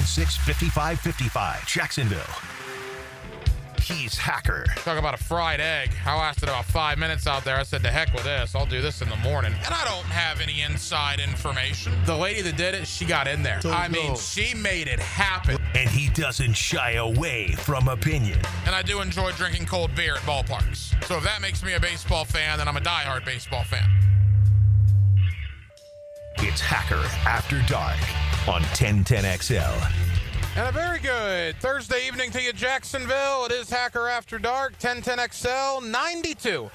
866-5555. Jacksonville. He's Hacker. Talk about a fried egg. I lasted about 5 minutes out there. I said, to heck with this. I'll do this in the morning. And I don't have any inside information. The lady that did it, she got in there. She made it happen. And he doesn't shy away from opinion. And I do enjoy drinking cold beer at ballparks. So if that makes me a baseball fan, then I'm a diehard baseball fan. It's Hacker After Dark on 1010XL. And a very good Thursday evening to you, Jacksonville. It is Hacker After Dark, 1010XL, 92.5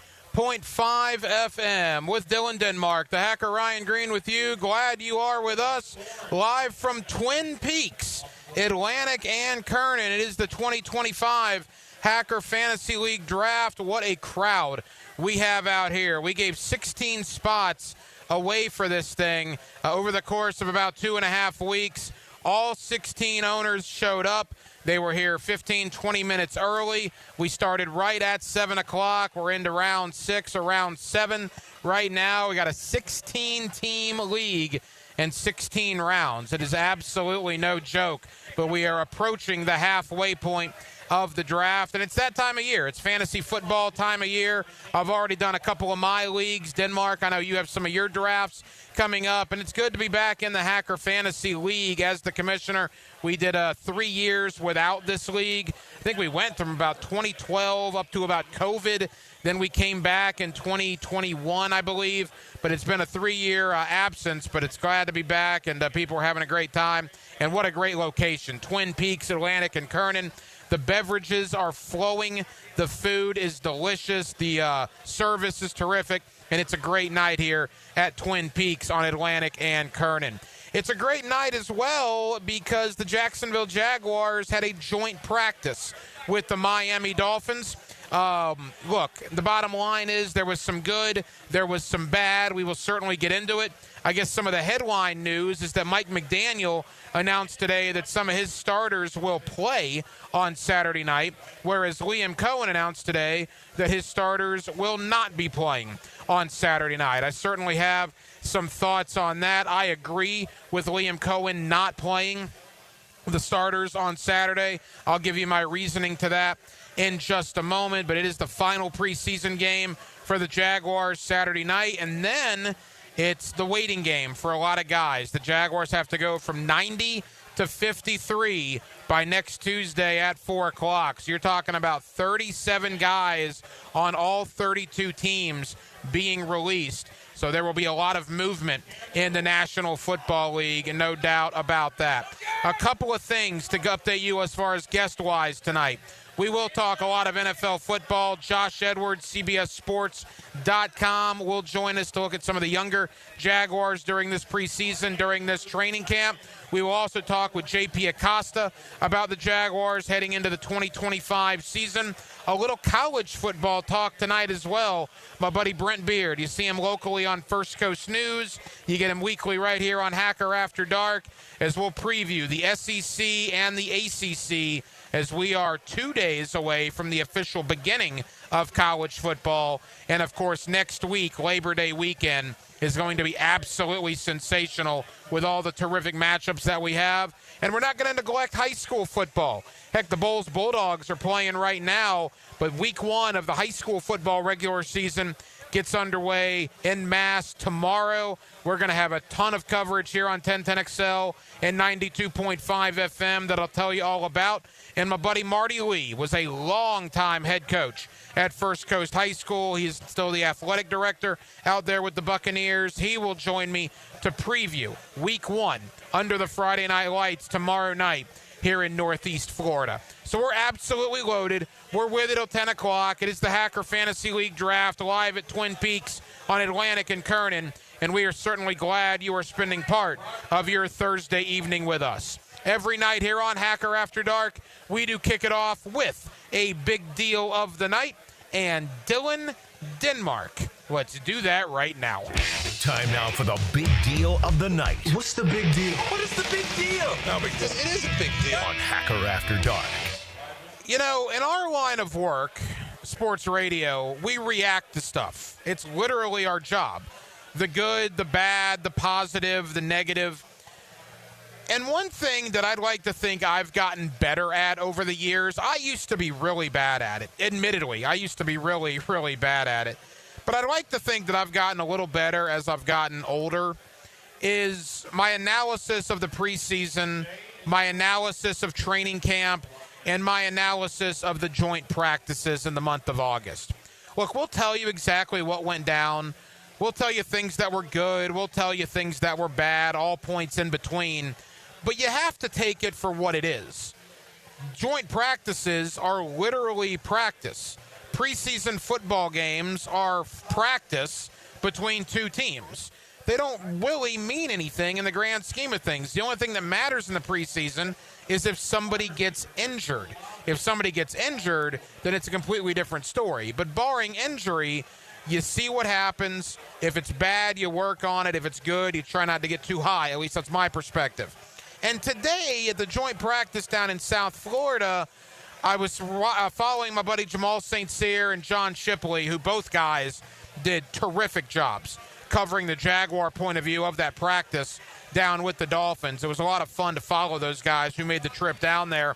FM with Dylan Denmark. The Hacker Ryan Green with you. Glad you are with us live from Twin Peaks, Atlantic and Kernan. It is the 2025 Hacker Fantasy League Draft. What a crowd we have out here. We gave 16 spots away for this thing over the course of about 2.5 weeks. All 16 owners showed up. They were here 15, 20 minutes early. We started right at 7 o'clock. We're into round 6 or round 7 right now. We got a 16-team league and 16 rounds. It is absolutely no joke, but we are approaching the halfway point of the draft, and it's that time of year. It's fantasy football time of year. I've already done a couple of my leagues. Denmark, I know you have some of your drafts coming up, and it's good to be back in the Hacker Fantasy League as the commissioner. We did 3 years without this league. I think we went from about 2012 up to about COVID. Then we came back in 2021, I believe, but it's been a 3-year absence, but it's glad to be back, and people are having a great time. And what a great location. Twin Peaks, Atlantic, and Kernan. The beverages are flowing. The food is delicious. The service is terrific. And it's a great night here at Twin Peaks on Atlantic and Kernan. It's a great night as well because the Jacksonville Jaguars had a joint practice with the Miami Dolphins. Look, the bottom line is there was some good, there was some bad. We will certainly get into it. I guess some of the headline news is that Mike McDaniel announced today that some of his starters will play on Saturday night, whereas Liam Cohen announced today that his starters will not be playing on Saturday night. I certainly have some thoughts on that. I agree with Liam Cohen not playing the starters on Saturday. I'll give you my reasoning to that in just a moment, but it is the final preseason game for the Jaguars Saturday night, and then it's the waiting game for a lot of guys. The Jaguars have to go from 90 to 53 by next Tuesday at 4 o'clock. So you're talking about 37 guys on all 32 teams being released. So there will be a lot of movement in the National Football League, and no doubt about that. A couple of things to update you as far as guest-wise tonight. We will talk a lot of NFL football. Josh Edwards, CBSSports.com, will join us to look at some of the younger Jaguars during this preseason, during this training camp. We will also talk with J.P. Acosta about the Jaguars heading into the 2025 season. A little college football talk tonight as well. My buddy Brent Beard. You see him locally on First Coast News. You get him weekly right here on Hacker After Dark as we'll preview the SEC and the ACC as we are 2 days away from the official beginning of college football. And, of course, next week, Labor Day weekend, is going to be absolutely sensational with all the terrific matchups that we have. And we're not going to neglect high school football. Heck, the Bulls Bulldogs are playing right now, but week 1 of the high school football regular season gets underway en masse tomorrow. We're going to have a ton of coverage here on 1010XL and 92.5 FM that I'll tell you all about. And my buddy Marty Lee was a long-time head coach at First Coast High School. He's still the athletic director out there with the Buccaneers. He will join me to preview week 1 under the Friday Night Lights tomorrow night here in Northeast Florida. So we're absolutely loaded. We're with it till 10 o'clock. It is the Hacker Fantasy League Draft live at Twin Peaks on Atlantic and Kernan, and we are certainly glad you are spending part of your Thursday evening with us. Every night here on Hacker After Dark, we do kick it off with a big deal of the night and Dylan Denmark. Let's do that right now. Time now for the big deal of the night. What's the big deal? What is the big deal? No big deal. It is a big deal. On Hacker After Dark. You know, in our line of work, sports radio, we react to stuff. It's literally our job. The good, the bad, the positive, the negative. And one thing that I'd like to think I've gotten better at over the years, I used to be really bad at it. Admittedly, I used to be really, really bad at it. But I'd like to think that I've gotten a little better as I've gotten older, is my analysis of the preseason, my analysis of training camp, and my analysis of the joint practices in the month of August. Look, we'll tell you exactly what went down. We'll tell you things that were good. We'll tell you things that were bad, all points in between. But you have to take it for what it is. Joint practices are literally practice. Preseason football games are practice between two teams. They don't really mean anything in the grand scheme of things. The only thing that matters in the preseason is if somebody gets injured. If somebody gets injured, then it's a completely different story. But barring injury, you see what happens. If it's bad, you work on it. If it's good, you try not to get too high. At least that's my perspective. And today at the joint practice down in South Florida, I was following my buddy Jamal St. Cyr and John Shipley, who both guys did terrific jobs covering the Jaguar point of view of that practice down with the Dolphins. It was a lot of fun to follow those guys who made the trip down there.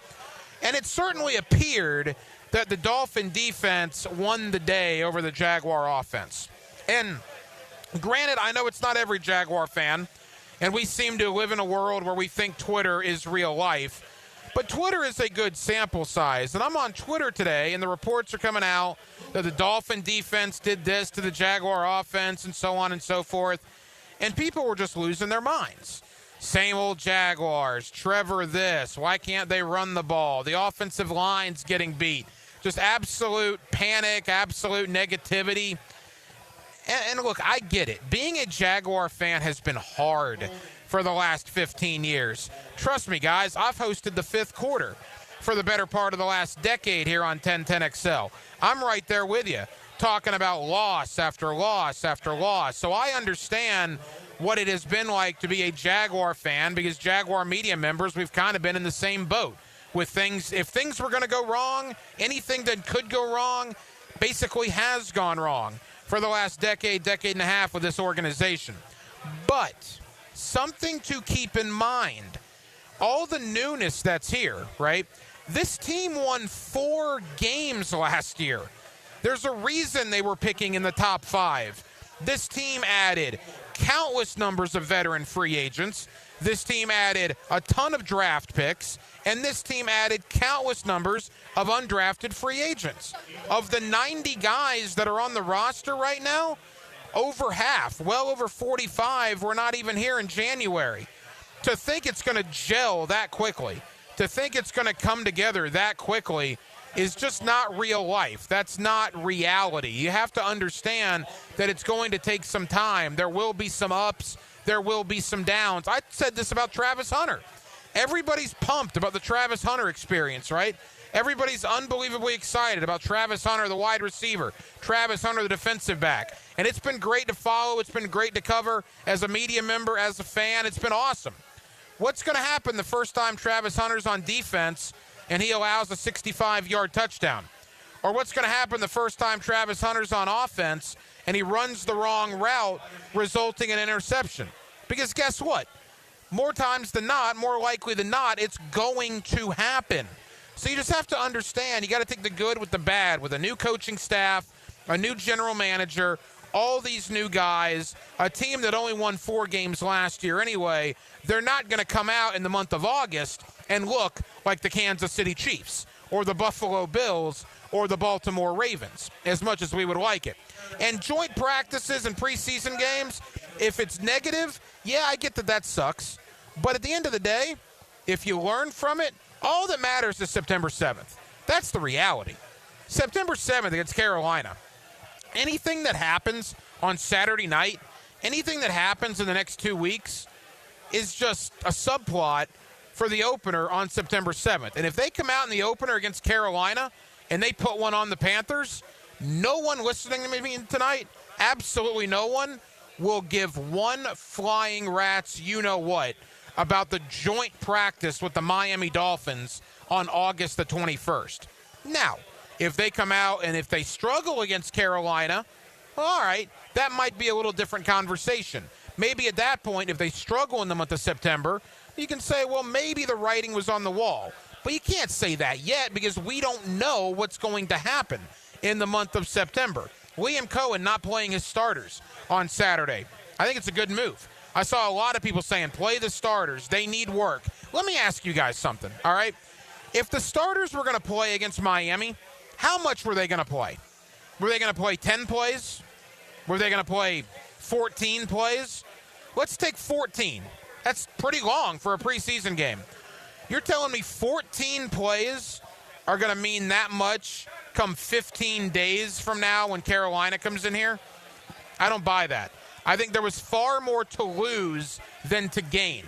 And it certainly appeared that the Dolphin defense won the day over the Jaguar offense. And granted, I know it's not every Jaguar fan, and we seem to live in a world where we think Twitter is real life. But Twitter is a good sample size. And I'm on Twitter today, and the reports are coming out that the Dolphin defense did this to the Jaguar offense and so on and so forth. And people were just losing their minds. Same old Jaguars, Trevor this, why can't they run the ball? The offensive line's getting beat. Just absolute panic, absolute negativity. And look, I get it. Being a Jaguar fan has been hard for the last 15 years. Trust me, guys, I've hosted the fifth quarter for the better part of the last decade here on 1010XL. I'm right there with you, talking about loss after loss after loss. So I understand what it has been like to be a Jaguar fan, because Jaguar media members, we've kind of been in the same boat with things. If things were going to go wrong, anything that could go wrong basically has gone wrong for the last decade and a half with this organization. But something to keep in mind, all the newness that's here, right? This team won 4 games last year. There's a reason they were picking in the top 5. This team added countless numbers of veteran free agents. This team added a ton of draft picks, and this team added countless numbers of undrafted free agents. Of the 90 guys that are on the roster right now, over half, well over 45, were not even here in January. To think it's going to gel that quickly, to think it's going to come together that quickly, is just not real life. That's not reality. You have to understand that it's going to take some time. There will be some ups. There will be some downs. I said this about Travis Hunter. Everybody's pumped about the Travis Hunter experience, right? Everybody's unbelievably excited about Travis Hunter, the wide receiver, Travis Hunter, the defensive back. And it's been great to follow. It's been great to cover as a media member, as a fan. It's been awesome. What's going to happen the first time Travis Hunter's on defense and he allows a 65-yard touchdown? Or what's going to happen the first time Travis Hunter's on offense and he runs the wrong route, resulting in an interception? Because guess what? More times than not, more likely than not, it's going to happen. So you just have to understand, you got to take the good with the bad, with a new coaching staff, a new general manager, all these new guys, a team that only won 4 games last year anyway. They're not going to come out in the month of August and look like the Kansas City Chiefs or the Buffalo Bills or the Baltimore Ravens, as much as we would like it. And joint practices and preseason games, if it's negative, yeah, I get that that sucks. But at the end of the day, if you learn from it, all that matters is September 7th. That's the reality. September 7th against Carolina. Anything that happens on Saturday night, anything that happens in the next 2 weeks is just a subplot for the opener on September 7th. And if they come out in the opener against Carolina and they put one on the Panthers, no one listening to me tonight, absolutely no one, will give one flying rat's you-know-what about the joint practice with the Miami Dolphins on August the 21st. Now, if they come out and if they struggle against Carolina, all right, that might be a little different conversation. Maybe at that point, if they struggle in the month of September, you can say, well, maybe the writing was on the wall. But you can't say that yet because we don't know what's going to happen in the month of September. Liam Cohen not playing his starters on Saturday. I think it's a good move. I saw a lot of people saying, play the starters. They need work. Let me ask you guys something, all right? If the starters were going to play against Miami, how much were they going to play? Were they going to play 10 plays? Were they going to play 14 plays? Let's take 14. That's pretty long for a preseason game. You're telling me 14 plays are going to mean that much come 15 days from now when Carolina comes in here? I don't buy that. I think there was far more to lose than to gain.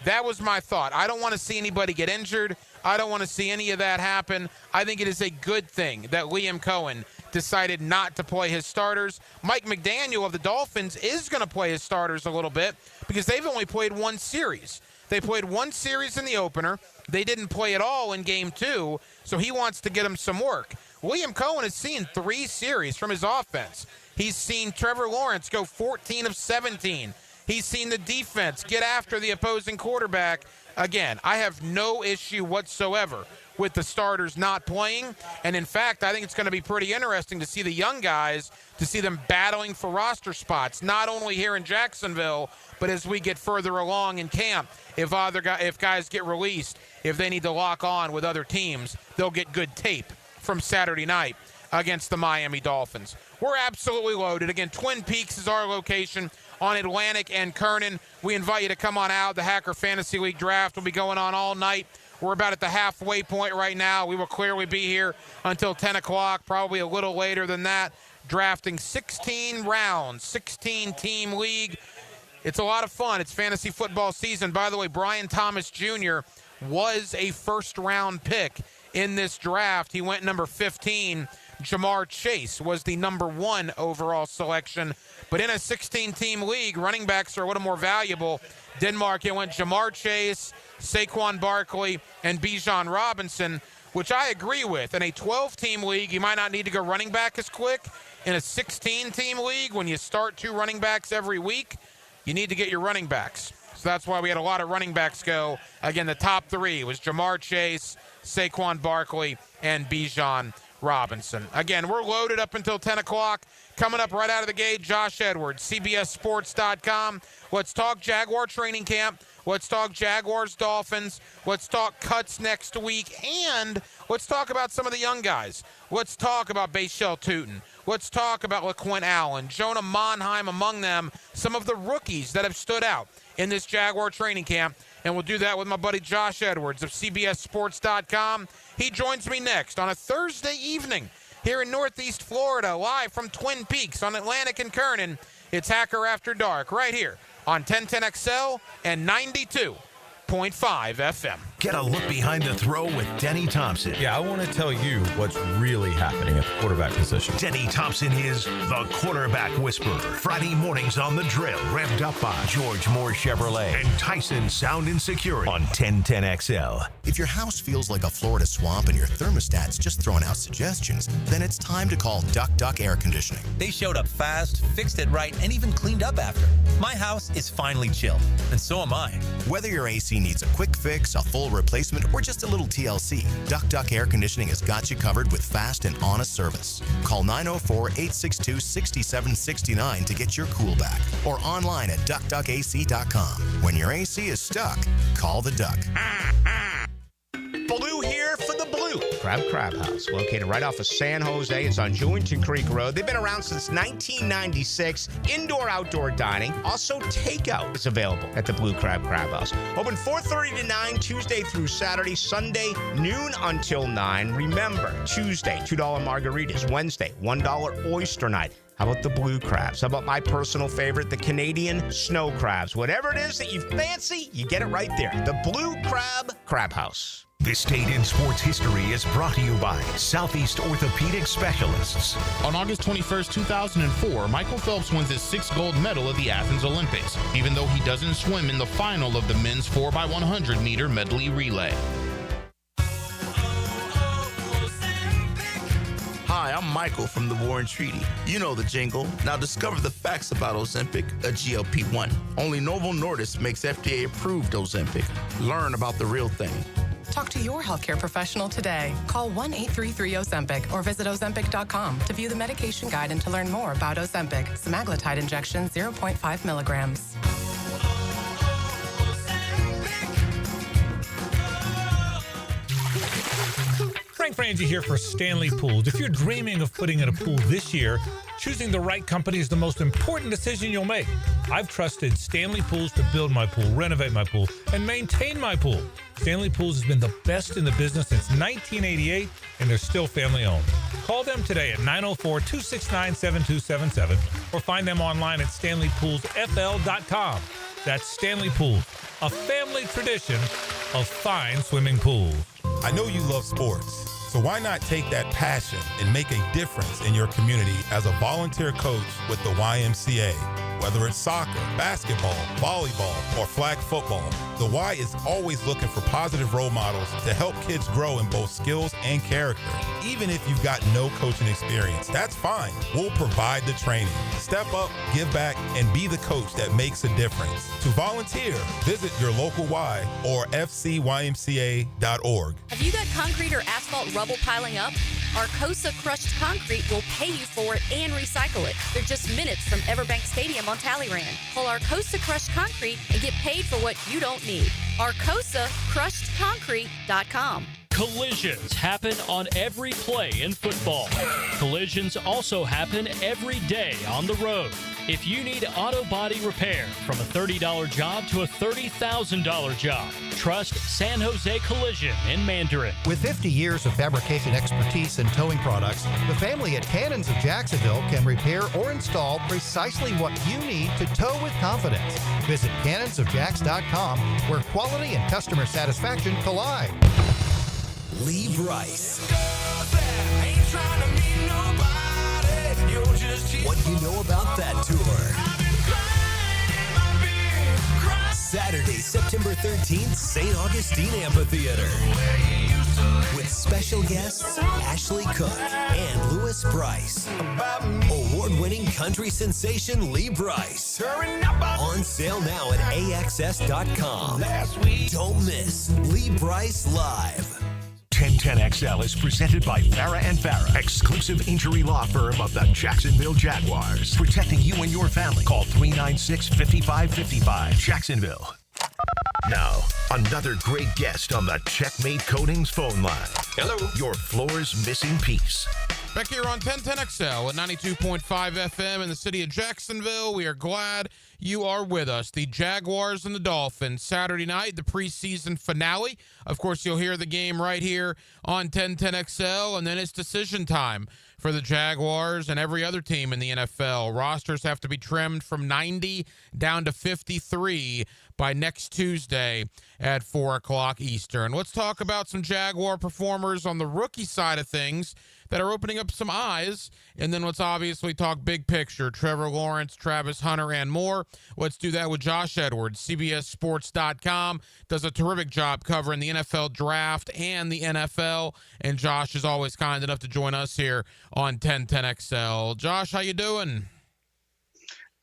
That was my thought. I don't want to see anybody get injured. I don't want to see any of that happen. I think it is a good thing that Liam Cohen decided not to play his starters. Mike McDaniel of the Dolphins is going to play his starters a little bit because they've only played one series. They played one series in the opener. They didn't play at all in Game 2, so he wants to get them some work. Liam Cohen has seen 3 series from his offense. He's seen Trevor Lawrence go 14 of 17. He's seen the defense get after the opposing quarterback. Again, I have no issue whatsoever with the starters not playing. And in fact, I think it's going to be pretty interesting to see the young guys, to see them battling for roster spots, not only here in Jacksonville, but as we get further along in camp. If guys get released, if they need to lock on with other teams, they'll get good tape from Saturday night against the Miami Dolphins. We're absolutely loaded. Again, Twin Peaks is our location on Atlantic and Kernan. We invite you to come on out. The Hacker Fantasy League draft will be going on all night. We're about at the halfway point right now. We will clearly be here until 10 o'clock, probably a little later than that, drafting 16 rounds, 16-team league. It's a lot of fun. It's fantasy football season. By the way, Brian Thomas Jr. was a first-round pick in this draft. He went number 15. Jamar Chase was the number 1 overall selection. But in a 16-team league, running backs are a little more valuable. Denmark, it went Jamar Chase, Saquon Barkley, and Bijan Robinson, which I agree with. In a 12-team league, you might not need to go running back as quick. In a 16-team league, when you start 2 running backs every week, you need to get your running backs. So that's why we had a lot of running backs go. Again, the top 3 was Jamar Chase, Saquon Barkley, and Bijan Robinson. Again, we're loaded up until 10 o'clock. Coming up right out of the gate, Josh Edwards, CBSSports.com. Let's talk Jaguar training camp. Let's talk Jaguars, Dolphins. Let's talk cuts next week. And let's talk about some of the young guys. Let's talk about Bashel Tutin. Let's talk about LaQuint Allen, Jonah Monheim among them, some of the rookies that have stood out in this Jaguar training camp. And we'll do that with my buddy Josh Edwards of CBSSports.com. He joins me next on a Thursday evening here in Northeast Florida, live from Twin Peaks on Atlantic and Kernan. It's Hacker After Dark right here on 1010XL and 92.5 FM. Get a look behind the throw with Denny Thompson. Yeah, I want to tell you what's really happening at the quarterback position. Denny Thompson is the quarterback whisperer. Friday mornings on The Drill, revved up by George Moore Chevrolet and Tyson Sound and Security on 1010XL. If your house feels like a Florida swamp and your thermostat's just throwing out suggestions, then it's time to call Duck Duck Air Conditioning. They showed up fast, fixed it right, and even cleaned up after. My house is finally chilled, and so am I. Whether your AC needs a quick fix, a full replacement, or just a little TLC, Duck Duck Air Conditioning has got you covered with fast and honest service. Call 904-862-6769 to get your cool back, or online at duckduckac.com. When your AC is stuck, call the Duck. Blue here for the Blue Crab House, located right off of San Jose. It's on Jewington Creek Road. They've been around since 1996. Indoor-outdoor dining. Also, takeout is available at the Blue Crab House. Open 4:30 to 9, Tuesday through Saturday. Sunday, noon until 9. Remember, Tuesday, $2 margaritas. Wednesday, $1 oyster night. How about the blue crabs? How about my personal favorite, the Canadian snow crabs? Whatever it is that you fancy, you get it right there. The Blue Crab House. This Date in Sports History is brought to you by Southeast Orthopedic Specialists. On August 21st, 2004, Michael Phelps wins his 6th gold medal at the Athens Olympics, even though he doesn't swim in the final of the men's 4x100 meter medley relay. Hi, I'm Michael from the War and Treaty. You know the jingle. Now discover the facts about Ozempic, a GLP-1. Only Novo Nordisk makes FDA-approved Ozempic. Learn about the real thing. Talk to your healthcare professional today. Call 1-833-OZEMPIC or visit Ozempic.com to view the medication guide and to learn more about Ozempic, semaglutide injection 0.5 milligrams. Frank Frangie here for Stanley Pools. If you're dreaming of putting in a pool this year, choosing the right company is the most important decision you'll make. I've trusted Stanley Pools to build my pool, renovate my pool, and maintain my pool. Stanley Pools has been the best in the business since 1988, and they're still family owned. Call them today at 904-269-7277 or find them online at StanleyPoolsFL.com. That's Stanley Pools, a family tradition of fine swimming pools. I know you love sports, so why not take that passion and make a difference in your community as a volunteer coach with the YMCA? Whether it's soccer, basketball, volleyball, or flag football, the Y is always looking for positive role models to help kids grow in both skills and character. Even if you've got no coaching experience, that's fine. We'll provide the training. Step up, give back, and be the coach that makes a difference. To volunteer, visit your local Y or fcymca.org. Have you got concrete or asphalt rubble piling up? Arcosa Crushed Concrete will pay you for it and recycle it. They're just minutes from Everbank Stadium on Talleyrand. Call Arcosa Crushed Concrete and get paid for what you don't need. ArcosaCrushedConcrete.com. Collisions happen on every play in football. Collisions also happen every day on the road. If you need auto body repair, from a $30 job to a $30,000 job, trust San Jose Collision in Mandarin. With 50 years of fabrication expertise and towing products, the family at Cannons of Jacksonville can repair or install precisely what you need to tow with confidence. Visit cannonsofjacks.com, where quality and customer satisfaction collide. Lee Brice. What do you know about that tour? Saturday, September 13th, St. Augustine Amphitheater. With special guests Ashley Cook and Louis Brice. Award-winning country sensation Lee Brice. On sale now at AXS.com. Don't miss Lee Brice Live. 1010XL is presented by Farah and Farah, exclusive injury law firm of the Jacksonville Jaguars. Protecting you and your family. Call 396-5555. Jacksonville. Now, another great guest on the Checkmate Coatings phone line. Hello. Your floor's missing piece. Back here on 1010XL at 92.5 FM in the city of Jacksonville. We are glad you are with us. The Jaguars and the Dolphins, Saturday night, the preseason finale. Of course, you'll hear the game right here on 1010XL, and then it's decision time for the Jaguars and every other team in the NFL. Rosters have to be trimmed from 90 down to 53 by next Tuesday at 4 o'clock Eastern. Let's talk about some Jaguar performers on the rookie side of things that are opening up some eyes, and then let's obviously talk big picture. Trevor Lawrence, Travis Hunter, and more. Let's do that with Josh Edwards. CBSSports.com does a terrific job covering the NFL draft and the NFL, and Josh is always kind enough to join us here on 1010XL. Josh, how you doing?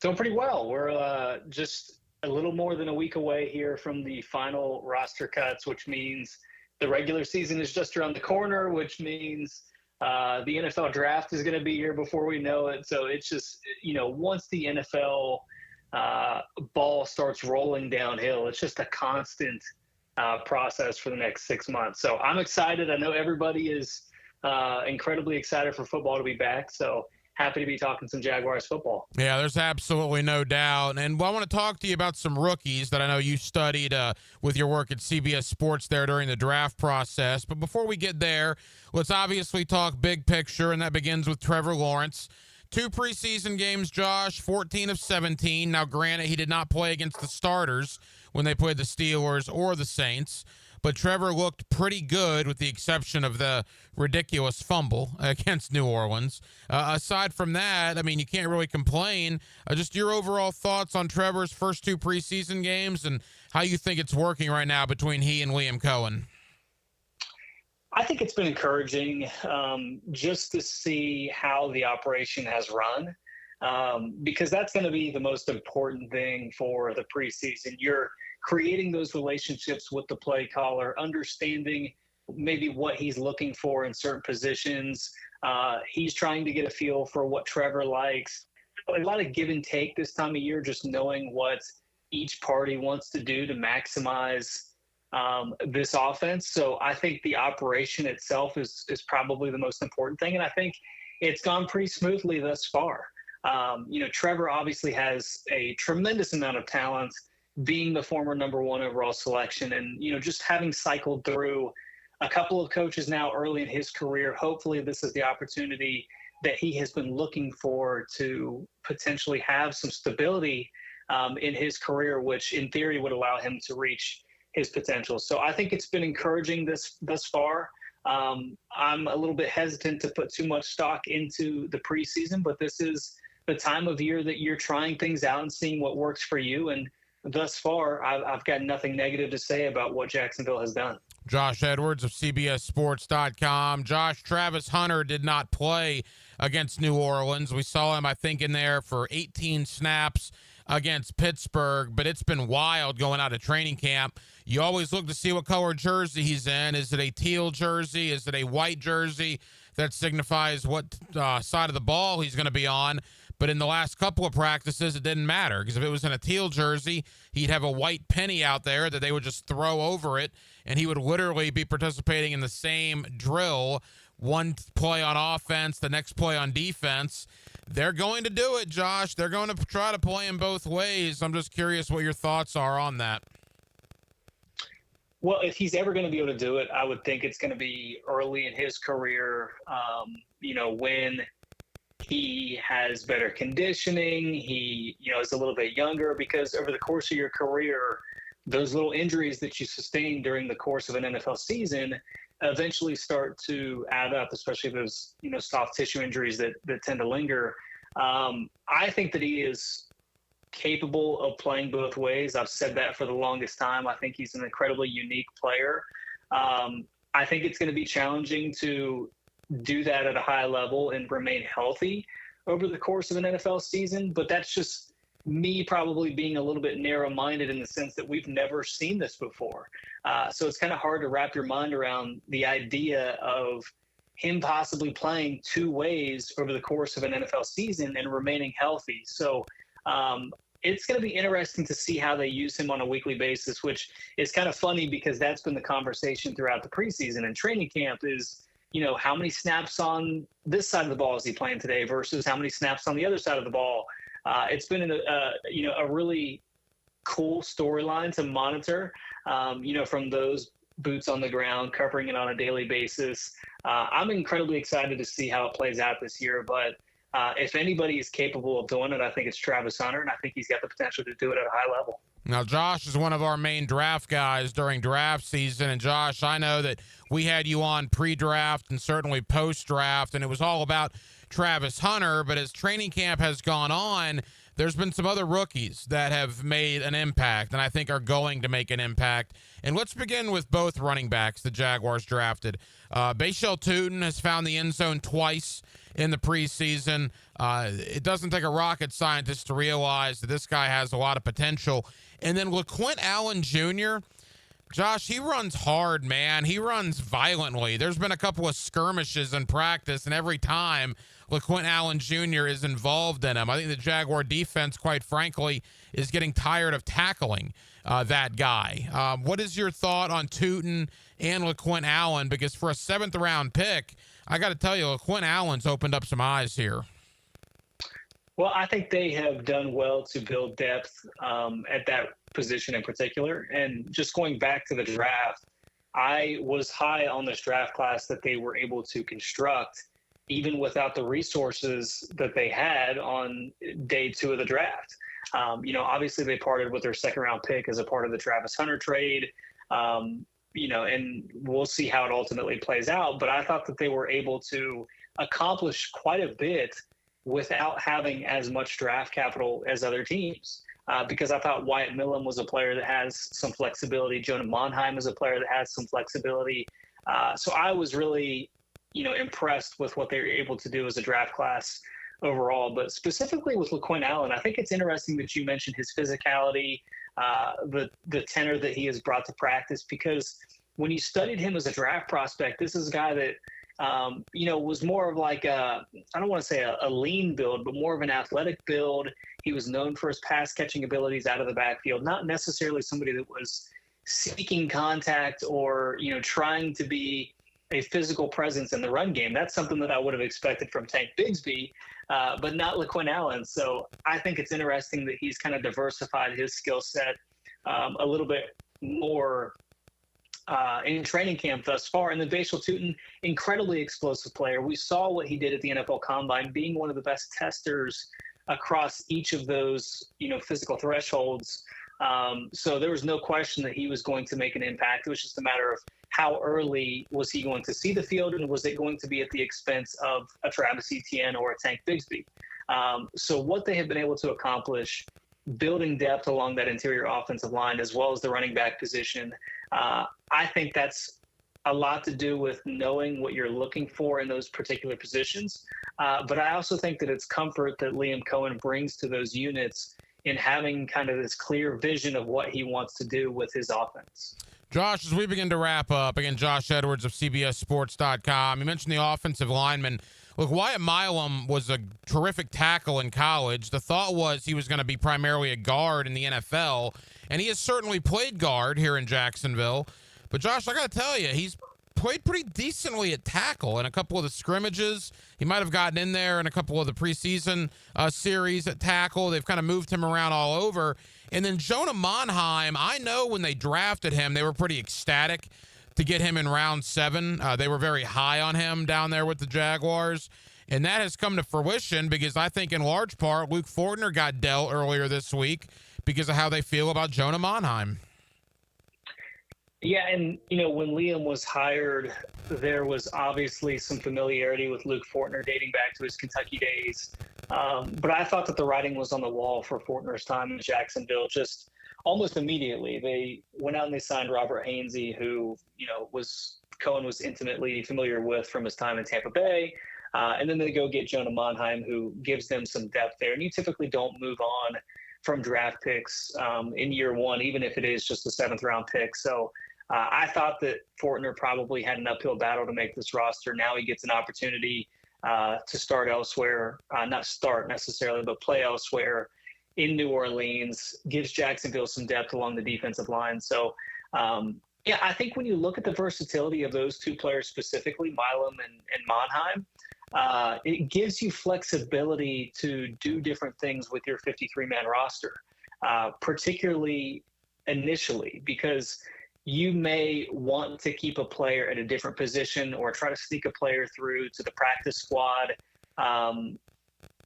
Doing pretty well. We're just a little more than a week away here from the final roster cuts, which means the regular season is just around the corner, which means the NFL draft is going to be here before we know it. So it's just, once the NFL ball starts rolling downhill, it's just a constant process for the next 6 months. So I'm excited. I know everybody is incredibly excited for football to be back. So happy to be talking some Jaguars football. Yeah, there's absolutely no doubt. And I want to talk to you about some rookies that I know you studied with your work at CBS Sports there during the draft process. But before we get there, let's obviously talk big picture, and that begins with Trevor Lawrence. 2 preseason games, Josh, 14 of 17. Now, granted, he did not play against the starters when they played the Steelers or the Saints. But Trevor looked pretty good with the exception of the ridiculous fumble against New Orleans. Aside from that, I mean, you can't really complain. Just your overall thoughts on Trevor's first 2 preseason games and how you think it's working right now between he and Liam Cohen. I think it's been encouraging just to see how the operation has run, because that's going to be the most important thing for the preseason. You're creating those relationships with the play caller, understanding maybe what he's looking for in certain positions. He's trying to get a feel for what Trevor likes. A lot of give and take this time of year, just knowing what each party wants to do to maximize this offense. So I think the operation itself is probably the most important thing. And I think it's gone pretty smoothly thus far. Trevor obviously has a tremendous amount of talent, being the former number 1 overall selection. And, just having cycled through a couple of coaches now early in his career, hopefully this is the opportunity that he has been looking for to potentially have some stability in his career, which in theory would allow him to reach his potential. So I think it's been encouraging thus far. I'm a little bit hesitant to put too much stock into the preseason, but this is the time of year that you're trying things out and seeing what works for you. And thus far, I've got nothing negative to say about what Jacksonville has done. Josh Edwards of CBSSports.com. Josh, Travis Hunter did not play against New Orleans. We saw him, I think, in there for 18 snaps against Pittsburgh, but it's been wild going out of training camp. You always look to see what color jersey he's in. Is it a teal jersey? Is it a white jersey that signifies what side of the ball he's going to be on? But in the last couple of practices, it didn't matter, because if it was in a teal jersey, he'd have a white penny out there that they would just throw over it, and he would literally be participating in the same drill, one play on offense, the next play on defense. They're going to do it, Josh. They're going to try to play him both ways. I'm just curious what your thoughts are on that. Well, if he's ever going to be able to do it, I would think it's going to be early in his career, when he has better conditioning, he, is a little bit younger, because over the course of your career, those little injuries that you sustain during the course of an NFL season eventually start to add up, especially those, soft tissue injuries that tend to linger. I think that he is capable of playing both ways. I've said that for the longest time. I think he's an incredibly unique player. I think it's going to be challenging to do that at a high level and remain healthy over the course of an NFL season, but that's just me probably being a little bit narrow-minded in the sense that we've never seen this before. So it's kind of hard to wrap your mind around the idea of him possibly playing two ways over the course of an NFL season and remaining healthy. So it's going to be interesting to see how they use him on a weekly basis, which is kind of funny because that's been the conversation throughout the preseason and training camp is, how many snaps on this side of the ball is he playing today versus how many snaps on the other side of the ball. It's been a really cool storyline to monitor, from those boots on the ground, covering it on a daily basis. I'm incredibly excited to see how it plays out this year, but if anybody is capable of doing it, I think it's Travis Hunter, and I think he's got the potential to do it at a high level. Now, Josh is one of our main draft guys during draft season. And, Josh, I know that we had you on pre-draft and certainly post-draft, and it was all about Travis Hunter. But as training camp has gone on, there's been some other rookies that have made an impact and I think are going to make an impact. And let's begin with both running backs the Jaguars drafted. Bashal Tutin has found the end zone twice in the preseason. It doesn't take a rocket scientist to realize that this guy has a lot of potential. And then LaQuint Allen Jr., Josh, he runs hard, man. He runs violently. There's been a couple of skirmishes in practice, and every time LaQuint Allen Jr. is involved in them, I think the Jaguar defense, quite frankly, is getting tired of tackling that guy. What is your thought on Tutin and LaQuint Allen? Because for a 7th-round pick, I got to tell you, LaQuint Allen's opened up some eyes here. Well, I think they have done well to build depth at that position in particular. And just going back to the draft, I was high on this draft class that they were able to construct, even without the resources that they had on day 2 of the draft. Obviously they parted with their 2nd-round pick as a part of the Travis Hunter trade, and we'll see how it ultimately plays out. But I thought that they were able to accomplish quite a bit without having as much draft capital as other teams. Because I thought Wyatt Millam was a player that has some flexibility. Jonah Monheim is a player that has some flexibility. So I was really, impressed with what they were able to do as a draft class overall. But specifically with LaQuinn Allen, I think it's interesting that you mentioned his physicality, the tenor that he has brought to practice, because when you studied him as a draft prospect, this is a guy that, was more of like I don't want to say a lean build, but more of an athletic build. He was known for his pass catching abilities out of the backfield, not necessarily somebody that was seeking contact or, trying to be a physical presence in the run game. That's something that I would have expected from Tank Bigsby, but not LaQuinn Allen. So I think it's interesting that he's kind of diversified his skill set a little bit more in training camp thus far. And then Bashal Tutin, incredibly explosive player. We saw what he did at the NFL Combine, being one of the best testers across each of those, physical thresholds. So there was no question that he was going to make an impact. It was just a matter of how early was he going to see the field, and was it going to be at the expense of a Travis Etienne or a Tank Bigsby? So what they have been able to accomplish, building depth along that interior offensive line as well as the running back position, I think that's a lot to do with knowing what you're looking for in those particular positions. But I also think that it's comfort that Liam Cohen brings to those units in having kind of this clear vision of what he wants to do with his offense. Josh, as we begin to wrap up, again, Josh Edwards of CBSSports.com. You mentioned the offensive lineman. Look, Wyatt Milam was a terrific tackle in college. The thought was he was going to be primarily a guard in the NFL, and he has certainly played guard here in Jacksonville. But, Josh, I got to tell you, he's played pretty decently at tackle in a couple of the scrimmages. He might have gotten in there in a couple of the preseason series at tackle. They've kind of moved him around all over. And then Jonah Monheim, I know when they drafted him, they were pretty ecstatic to get him in round 7. They were very high on him down there with the Jaguars. And that has come to fruition because I think in large part Luke Fortner got dealt earlier this week because of how they feel about Jonah Monheim. Yeah, and, when Liam was hired, there was obviously some familiarity with Luke Fortner dating back to his Kentucky days. But I thought that the writing was on the wall for Fortner's time in Jacksonville just almost immediately. They went out and they signed Robert Hainsey, who, Cohen was intimately familiar with from his time in Tampa Bay. And then they go get Jonah Monheim, who gives them some depth there. And you typically don't move on from draft picks in year one, even if it is just a 7th-round pick. So I thought that Fortner probably had an uphill battle to make this roster. Now he gets an opportunity to start elsewhere, not start necessarily, but play elsewhere in New Orleans, gives Jacksonville some depth along the defensive line. So, I think when you look at the versatility of those two players specifically, Milam and Monheim, it gives you flexibility to do different things with your 53-man roster, particularly initially, because you may want to keep a player at a different position or try to sneak a player through to the practice squad,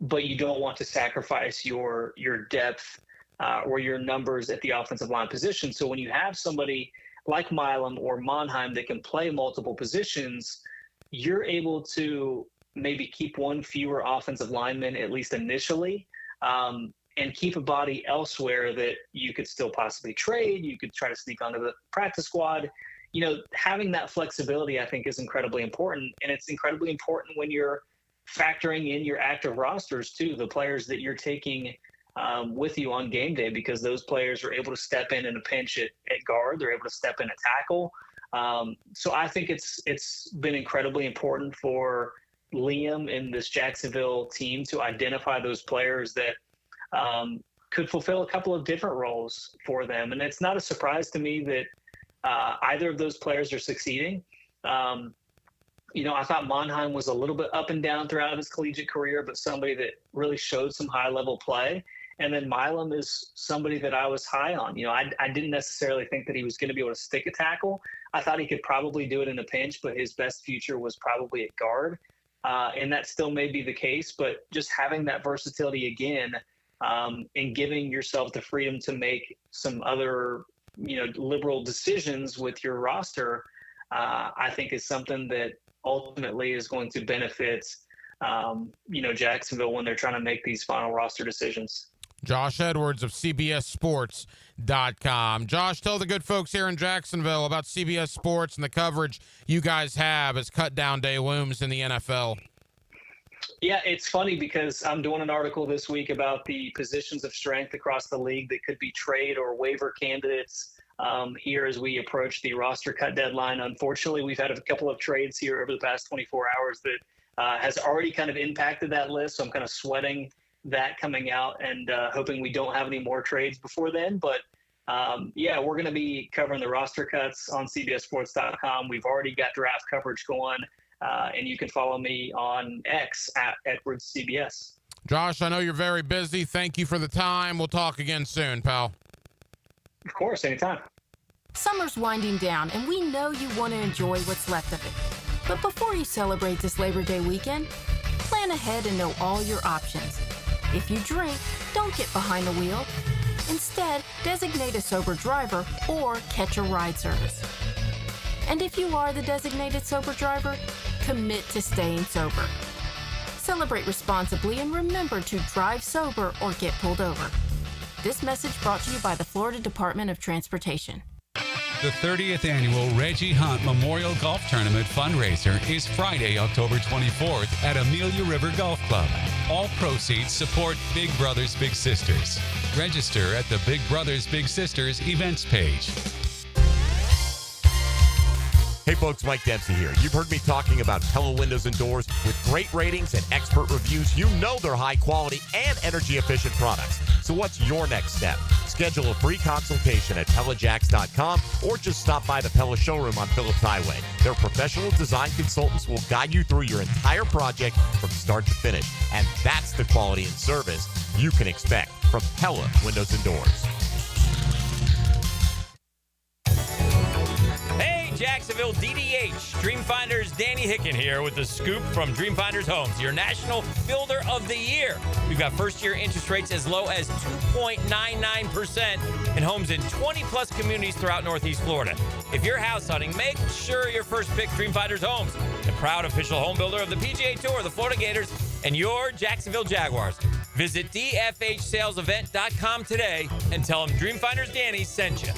but you don't want to sacrifice your depth or your numbers at the offensive line position. So when you have somebody like Milam or Monheim that can play multiple positions, you're able to maybe keep one fewer offensive lineman, at least initially, and keep a body elsewhere that you could still possibly trade. You could try to sneak onto the practice squad. Having that flexibility, I think, is incredibly important. And it's incredibly important when you're factoring in your active rosters, too, the players that you're taking with you on game day, because those players are able to step in a pinch at guard. They're able to step in at tackle. So I think it's been incredibly important for Liam and this Jacksonville team to identify those players that could fulfill a couple of different roles for them. And it's not a surprise to me that either of those players are succeeding. I thought Monheim was a little bit up and down throughout his collegiate career, but somebody that really showed some high-level play. And then Milam is somebody that I was high on. I didn't necessarily think that he was going to be able to stick a tackle. I thought he could probably do it in a pinch, but his best future was probably at guard. And that still may be the case, but just having that versatility again, and giving yourself the freedom to make some other, liberal decisions with your roster, I think is something that ultimately is going to benefit, Jacksonville when they're trying to make these final roster decisions. Josh Edwards of CBSSports.com. Josh, tell the good folks here in Jacksonville about CBS Sports and the coverage you guys have as cut-down day looms in the NFL. Yeah, it's funny because I'm doing an article this week about the positions of strength across the league that could be trade or waiver candidates here as we approach the roster cut deadline. Unfortunately, we've had a couple of trades here over the past 24 hours that has already kind of impacted that list, so I'm kind of sweating that coming out and hoping we don't have any more trades before then. But yeah, we're going to be covering the roster cuts on CBSSports.com. We've already got draft coverage going, and you can follow me on X at EdwardsCBS. Josh, I know you're very busy. Thank you for the time. We'll talk again soon, pal. Of course, anytime. Summer's winding down, and we know you want to enjoy what's left of it. But before you celebrate this Labor Day weekend, plan ahead and know all your options. If you drink, don't get behind the wheel. Instead, designate a sober driver or catch a ride service. And if you are the designated sober driver, commit to staying sober. Celebrate responsibly and remember to drive sober or get pulled over. This message brought to you by the Florida Department of Transportation. The 30th Annual Reggie Hunt Memorial Golf Tournament fundraiser is Friday, October 24th at Amelia River Golf Club. All proceeds support Big Brothers Big Sisters. Register at the Big Brothers Big Sisters events page. Hey folks, Mike Dempsey here. You've heard me talking about Pella Windows and Doors. With great ratings and expert reviews, you know they're high quality and energy efficient products. So what's your next step? Schedule a free consultation at PellaJacks.com or just stop by the Pella showroom on Phillips Highway. Their professional design consultants will guide you through your entire project from start to finish. And that's the quality and service you can expect from Pella Windows and Doors. Jacksonville DDH. Dreamfinders Danny Hicken here with the scoop from Dreamfinders Homes, your national builder of the year. We've got first-year interest rates as low as 2.99% in homes in 20-plus communities throughout Northeast Florida. If you're house hunting, make sure your first pick Dreamfinders Homes, the proud official home builder of the PGA Tour, the Florida Gators, and your Jacksonville Jaguars. Visit dfhsalesevent.com today and tell them Dreamfinders Danny sent you.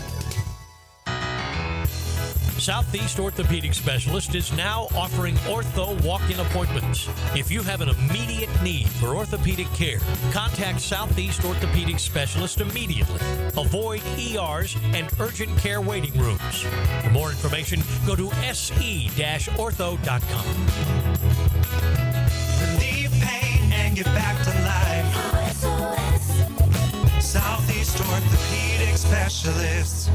Southeast Orthopedic Specialist is now offering ortho walk-in appointments. If you have an immediate need for orthopedic care, contact Southeast Orthopedic Specialist immediately. Avoid ERs and urgent care waiting rooms. For more information, go to se-ortho.com. Relieve pain and get back to life. Southeast Orthopedic Specialist.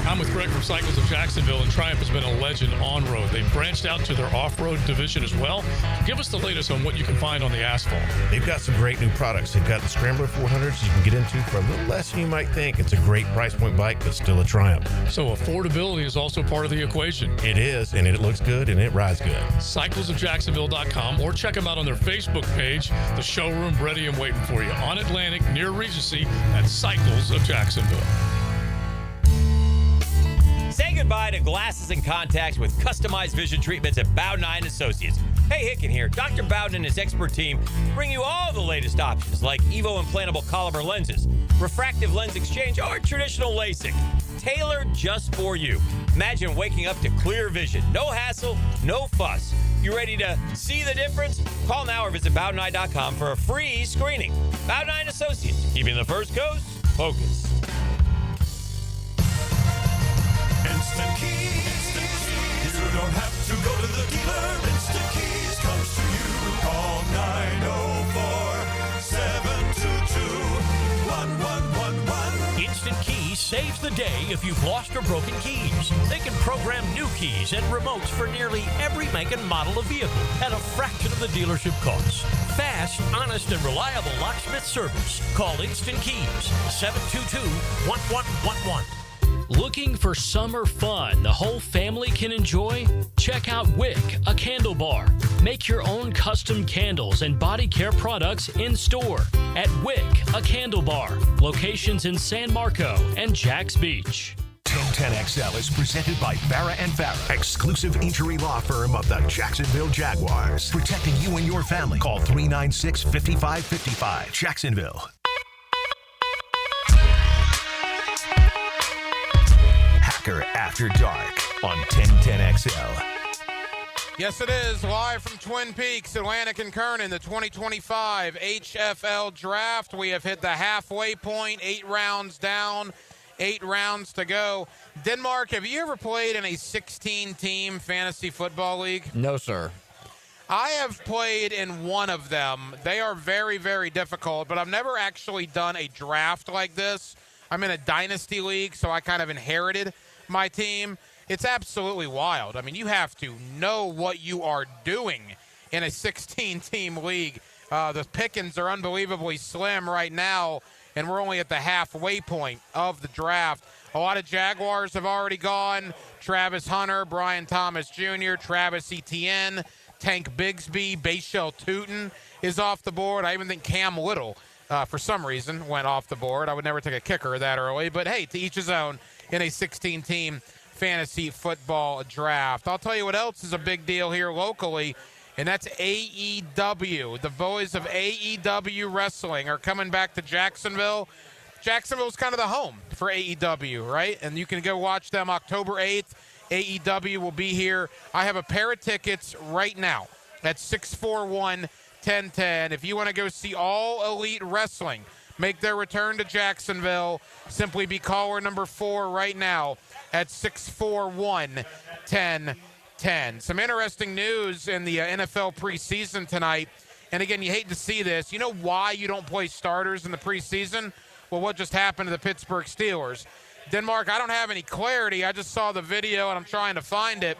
I'm with Greg from Cycles of Jacksonville, and Triumph has been a legend on-road. They've branched out to their off-road division as well. Give us the latest on what you can find on the asphalt. They've got some great new products. They've got the Scrambler 400s you can get into for a little less than you might think. It's a great price point bike, but still a Triumph. So affordability is also part of the equation. It is, and it looks good, and it rides good. CyclesofJacksonville.com, or check them out on their Facebook page, the showroom ready and waiting for you on Atlantic near Regency at Cycles of Jacksonville. Say goodbye to glasses and contacts with customized vision treatments at Bowden Eye & Associates. Hey, Hicken here. Dr. Bowden and his expert team bring you all the latest options like Evo implantable Collamer lenses, refractive lens exchange, or traditional LASIK. Tailored just for you. Imagine waking up to clear vision. No hassle, no fuss. You ready to see the difference? Call now or visit BowdenEye.com for a free screening. Bowden Eye & Associates, keeping the First Coast focused. Instant Keys. You don't have to go to the dealer. Instant Keys comes to you. Call 904-722-1111. Instant Keys saves the day if you've lost or broken keys. They can program new keys and remotes for nearly every make and model of vehicle at a fraction of the dealership cost. Fast, honest, and reliable locksmith service. Call Instant Keys, 722-1111. Looking for summer fun the whole family can enjoy? Check out Wick, a candle bar. Make your own custom candles and body care products in store at Wick, a candle bar. Locations in San Marco and Jacks Beach. 1010XL is presented by Farah and Farah, exclusive injury law firm of the Jacksonville Jaguars. Protecting you and your family. Call 396-5555. Jacksonville. Hacker After Dark on 1010XL. Yes, it is. Live from Twin Peaks, Atlantic and Kernan, the 2025 HFL Draft. We have hit the halfway point, 8 rounds down, 8 rounds to go. Denmark, have you ever played in a 16-team fantasy football league? No, sir. I have played in one of them. They are very, very difficult, but I've never actually done a draft like this. I'm in a dynasty league, so I kind of inherited my team. It's absolutely wild. I mean, you have to know what you are doing in a 16-team league. The pickings are unbelievably slim right now, and we're only at the halfway point of the draft. A lot of Jaguars have already gone. Travis Hunter, Brian Thomas Jr., Travis Etienne, Tank Bigsby, Bashel Tootin is off the board. I even think Cam Little, for some reason, went off the board. I would never take a kicker that early, but hey, to each his own in a 16-team fantasy football draft. I'll tell you what else is a big deal here locally, and that's AEW. The boys of AEW Wrestling are coming back to Jacksonville. Jacksonville's kind of the home for AEW, right? And you can go watch them October 8th. AEW will be here. I have a pair of tickets right now at 641-1010. If you want to go see All Elite Wrestling make their return to Jacksonville, simply be caller number 4 right now at 641-1010. Some interesting news in the NFL preseason tonight. And again, you hate to see this. You know why you don't play starters in the preseason? Well, what just happened to the Pittsburgh Steelers? Denmark, I don't have any clarity. I just saw the video, and I'm trying to find it.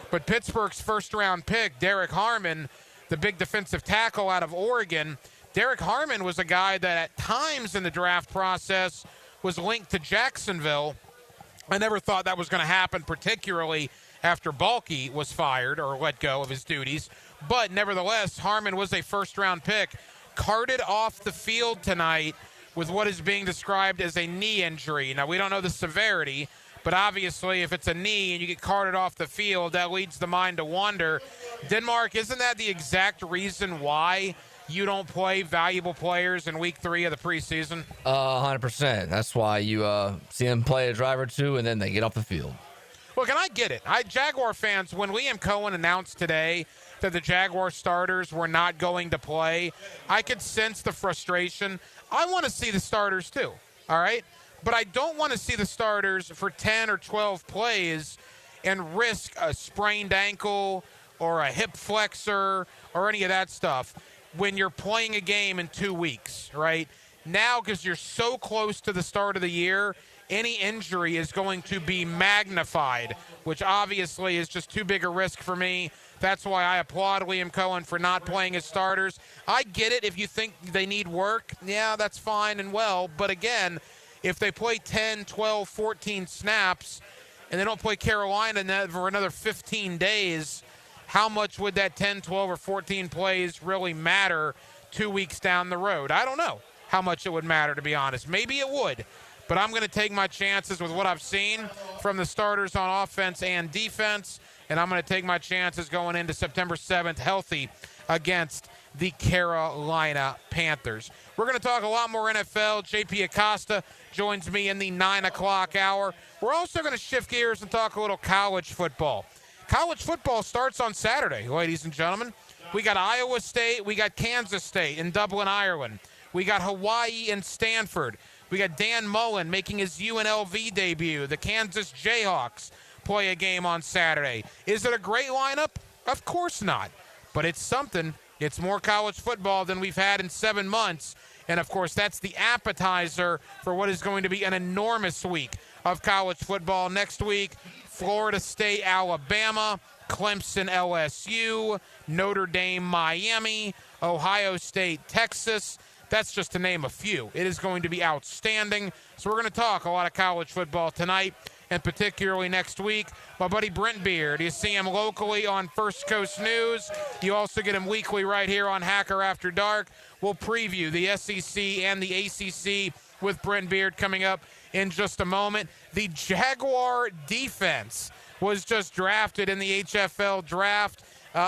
But Pittsburgh's first-round pick, Derek Harmon, the big defensive tackle out of Oregon, Derek Harmon was a guy that at times in the draft process was linked to Jacksonville. I never thought that was going to happen, particularly after Balky was fired or let go of his duties. But nevertheless, Harmon was a first-round pick, carted off the field tonight with what is being described as a knee injury. Now, we don't know the severity, but obviously if it's a knee and you get carted off the field, that leads the mind to wonder. Denmark, isn't that the exact reason why you don't play valuable players in week 3 of the preseason? 100%. That's why you see them play a drive or two, and then they get off the field. Look, and I get it. Jaguar fans, when Liam Cohen announced today that the Jaguar starters were not going to play, I could sense the frustration. I want to see the starters too, all right? But I don't want to see the starters for 10 or 12 plays and risk a sprained ankle or a hip flexor or any of that stuff when you're playing a game in 2 weeks, right? Now, because you're so close to the start of the year, any injury is going to be magnified, which obviously is just too big a risk for me. That's why I applaud Liam Cohen for not playing his starters. I get it if you think they need work. Yeah, that's fine and well. But again, if they play 10, 12, 14 snaps and they don't play Carolina for another 15 days, how much would that 10, 12, or 14 plays really matter 2 weeks down the road? I don't know how much it would matter, to be honest. Maybe it would. But I'm going to take my chances with what I've seen from the starters on offense and defense, and I'm going to take my chances going into September 7th healthy against the Carolina Panthers. We're going to talk a lot more NFL. JP Acosta joins me in the 9 o'clock hour. We're also going to shift gears and talk a little college football. College football starts on Saturday, ladies and gentlemen. We got Iowa State. We got Kansas State in Dublin, Ireland. We got Hawaii and Stanford. We got Dan Mullen making his UNLV debut. The Kansas Jayhawks play a game on Saturday. Is it a great lineup? Of course not. But it's something. It's more college football than we've had in 7 months. And, of course, that's the appetizer for what is going to be an enormous week of college football. Next week, Florida State, Alabama, Clemson, LSU, Notre Dame, Miami, Ohio State, Texas. That's just to name a few. It is going to be outstanding. So we're going to talk a lot of college football tonight, and particularly next week. My buddy Brent Beard, you see him locally on First Coast News. You also get him weekly right here on Hacker After Dark. We'll preview the SEC and the ACC with Brent Beard coming up in just a moment. The Jaguar defense was just drafted in the HFL draft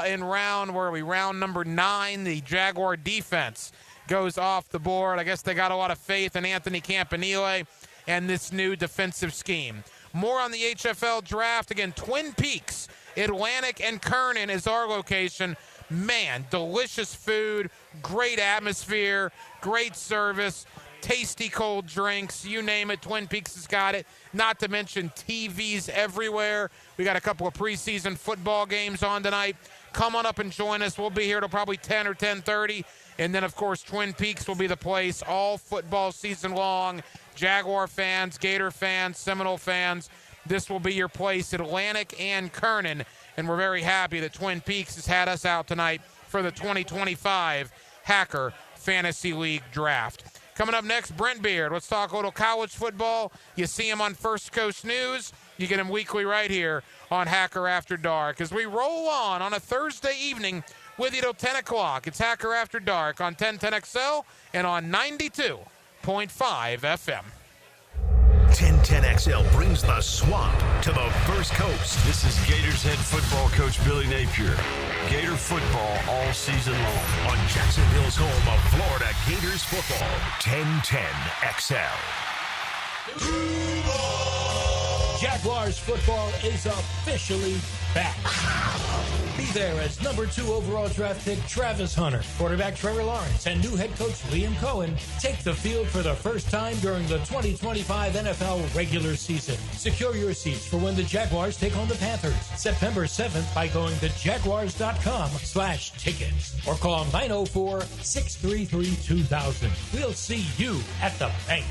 in round number 9. The Jaguar defense goes off the board. I guess they got a lot of faith in Anthony Campanile and this new defensive scheme. More on the HFL draft. Again, Twin Peaks, Atlantic, and Kernan is our location. Man, delicious food, great atmosphere, great service, tasty cold drinks, you name it, Twin Peaks has got it. Not to mention TVs everywhere. We got a couple of preseason football games on tonight. Come on up and join us. We'll be here till probably 10 or 10:30. And then, of course, Twin Peaks will be the place all football season long. Jaguar fans, Gator fans, Seminole fans, this will be your place, Atlantic and Kernan. And we're very happy that Twin Peaks has had us out tonight for the 2025 Hacker Fantasy League Draft. Coming up next, Brent Beard. Let's talk a little college football. You see him on First Coast News. You get him weekly right here on Hacker After Dark. As we roll on a Thursday evening with you till 10 o'clock, it's Hacker After Dark on 1010XL and on 92.5 FM. 1010XL brings the swamp to the First Coast. This is Gators head football coach Billy Napier. Gator football all season long. On Jacksonville's home of Florida Gators football, 1010XL. Jaguars football is officially back. Be there as number 2 overall draft pick Travis Hunter, quarterback Trevor Lawrence, and new head coach Liam Cohen take the field for the first time during the 2025 NFL regular season. Secure your seats for when the Jaguars take on the Panthers September 7th by going to jaguars.com/tickets or call 904-633-2000. We'll see you at the bank.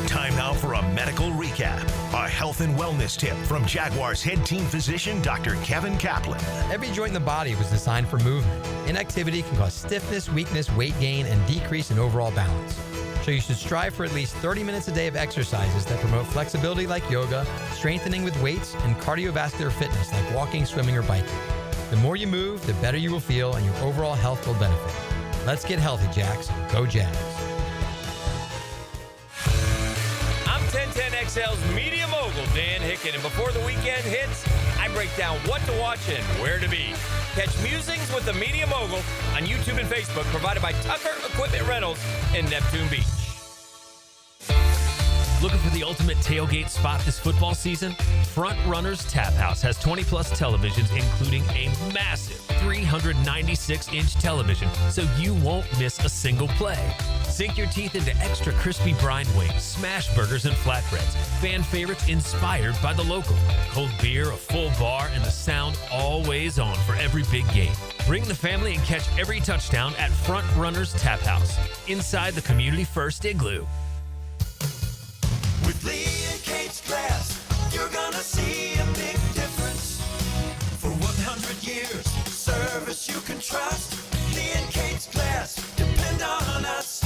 Time now for a medical recap. A health and wellness tip from Jaguars head team physician, Dr. Kevin Kaplan. Every joint in the body was designed for movement. Inactivity can cause stiffness, weakness, weight gain, and decrease in overall balance. So you should strive for at least 30 minutes a day of exercises that promote flexibility like yoga, strengthening with weights, and cardiovascular fitness like walking, swimming, or biking. The more you move, the better you will feel, and your overall health will benefit. Let's get healthy, Jax. Go Jags. 1010XL's media mogul, Dan Hicken. And before the weekend hits, I break down what to watch and where to be. Catch Musings with the Media Mogul on YouTube and Facebook, provided by Tucker Equipment Rentals in Neptune Beach. Looking for the ultimate tailgate spot this football season? Front Runners Tap House has 20-plus televisions, including a massive 396-inch television, so you won't miss a single play. Sink your teeth into extra crispy brine wings, smash burgers, and flatbreads. Fan favorites inspired by the local. Cold beer, a full bar, and the sound always on for every big game. Bring the family and catch every touchdown at Front Runners Tap House, inside the Community First Igloo. With Lee and Kate's Glass, you're gonna see a big difference. For 100 years, service you can trust. Lee and Kate's Glass, depend on us.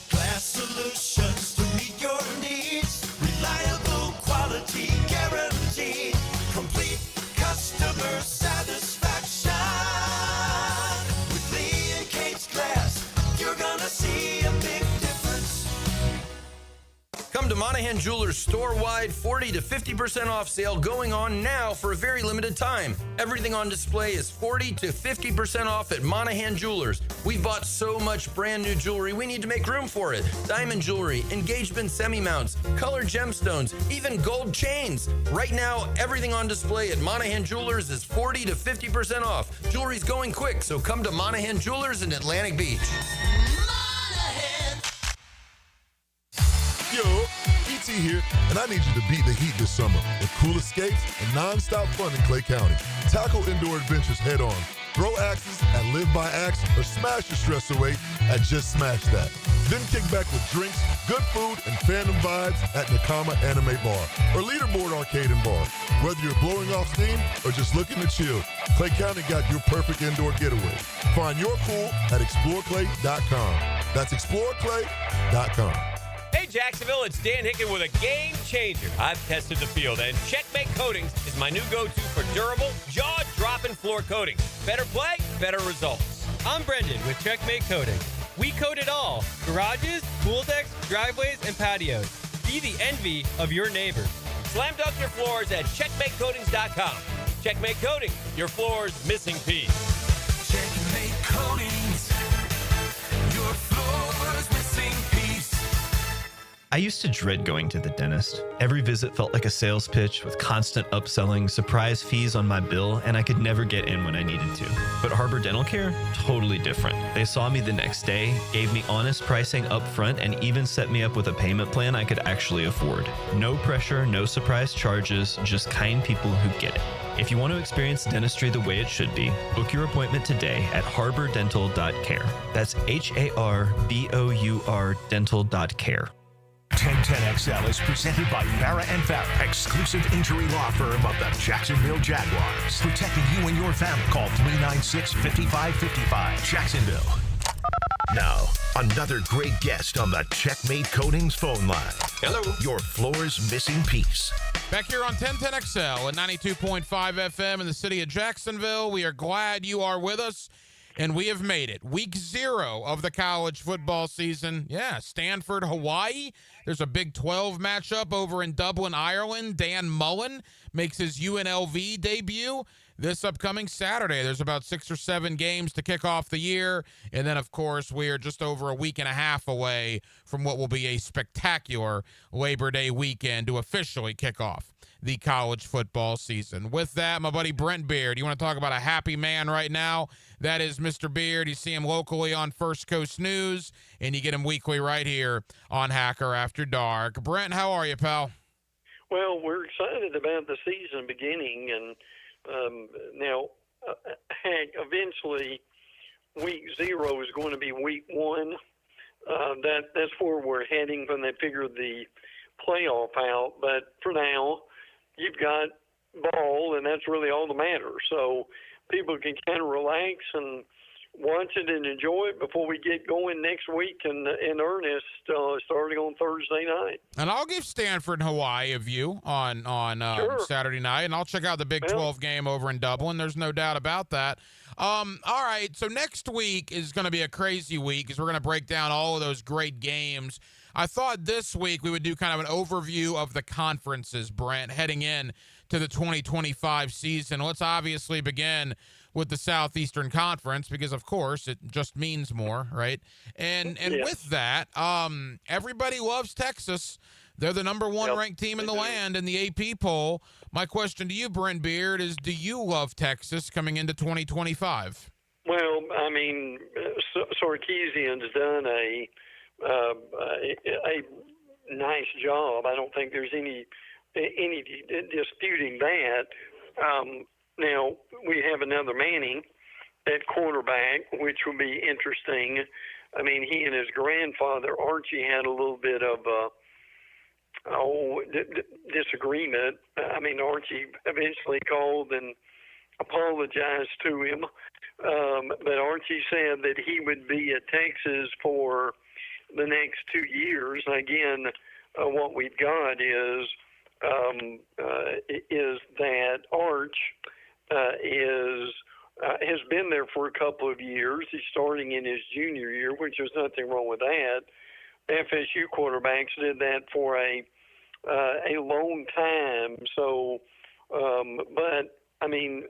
Glass solutions to meet your needs. Reliable quality guaranteed. Complete customer satisfaction. With Lee and Kate's Glass, you're gonna see a big difference. Come to Monahan Jewelers store-wide 40 to 50% off sale going on now for a very limited time. Everything on display is 40 to 50% off at Monahan Jewelers. We've bought so much brand new jewelry, we need to make room for it. Diamond jewelry, engagement semi-mounts, colored gemstones, even gold chains. Right now, everything on display at Monahan Jewelers is 40 to 50% off. Jewelry's going quick, so come to Monahan Jewelers in Atlantic Beach. Yo, E.T. here, and I need you to beat the heat this summer with cool escapes and non-stop fun in Clay County. Tackle indoor adventures head-on, throw axes at Live by Axe, or smash your stress away at Just Smash That. Then kick back with drinks, good food, and fandom vibes at Nakama Anime Bar or Leaderboard Arcade and Bar. Whether you're blowing off steam or just looking to chill, Clay County got your perfect indoor getaway. Find your cool at exploreclay.com. That's exploreclay.com. Hey Jacksonville, it's Dan Hicken with a game changer. I've tested the field, and Checkmate Coatings is my new go-to for durable, jaw-dropping floor coating. Better play, better results. I'm Brendan with Checkmate Coating. We coat it all: garages, pool decks, driveways, and patios. Be the envy of your neighbors. Slam dunk your floors at CheckmateCoatings.com. Checkmate Coatings, your floor's missing piece. Checkmate Coatings, your floor's missing piece. I used to dread going to the dentist. Every visit felt like a sales pitch with constant upselling, surprise fees on my bill, and I could never get in when I needed to. But Harbor Dental Care? Totally different. They saw me the next day, gave me honest pricing up front, and even set me up with a payment plan I could actually afford. No pressure, no surprise charges, just kind people who get it. If you want to experience dentistry the way it should be, book your appointment today at harbordental.care. That's HARBOUR dental.care. 1010XL is presented by Farah and Farah, exclusive injury law firm of the Jacksonville Jaguars. Protecting you and your family. Call 396-5555. Jacksonville. Now, another great guest on the Checkmate Coatings phone line. Hello. Your floor's missing piece. Back here on 1010XL at 92.5 FM in the city of Jacksonville. We are glad you are with us. And we have made it. Week 0 of the college football season. Yeah, Stanford, Hawaii. There's a Big 12 matchup over in Dublin, Ireland. Dan Mullen makes his UNLV debut this upcoming Saturday. There's about 6 or 7 games to kick off the year. And then, of course, we are just over a week and a half away from what will be a spectacular Labor Day weekend to officially kick off the college football season. With that, my buddy Brent Beard, you want to talk about a happy man right now? That is Mr. Beard. You see him locally on First Coast News, and you get him weekly right here on Hacker After Dark. Brent, how are you, pal? Well, we're excited about the season beginning, and now, heck, eventually week 0 is going to be week 1. That's where we're heading when they figure the playoff out. But for now, you've got ball, and that's really all that matters. So people can kind of relax and watch it and enjoy it before we get going next week in earnest, starting on Thursday night. And I'll give Stanford and Hawaii a view on Sure. Saturday night, and I'll check out the Big 12 game over in Dublin. There's no doubt about that. All right, so next week is going to be a crazy week because we're going to break down all of those great games. I thought this week we would do kind of an overview of the conferences, Brent, heading in to the 2025 season. Let's obviously begin with the Southeastern Conference because, of course, it just means more, right? And with that, everybody loves Texas. They're the number 1 ranked team in the land in the AP poll. My question to you, Brent Beard, is do you love Texas coming into 2025? Well, I mean, Sarkisian's done a nice job. I don't think there's any disputing that. Now, we have another Manning at quarterback, which will be interesting. I mean, he and his grandfather, Archie, had a little bit of disagreement. I mean, Archie eventually called and apologized to him. But Archie said that he would be at Texas for the next 2 years. Again, what we've got is that Arch has been there for a couple of years. He's starting in his junior year, which there's nothing wrong with that. FSU quarterbacks did that for a long time. So, but I mean,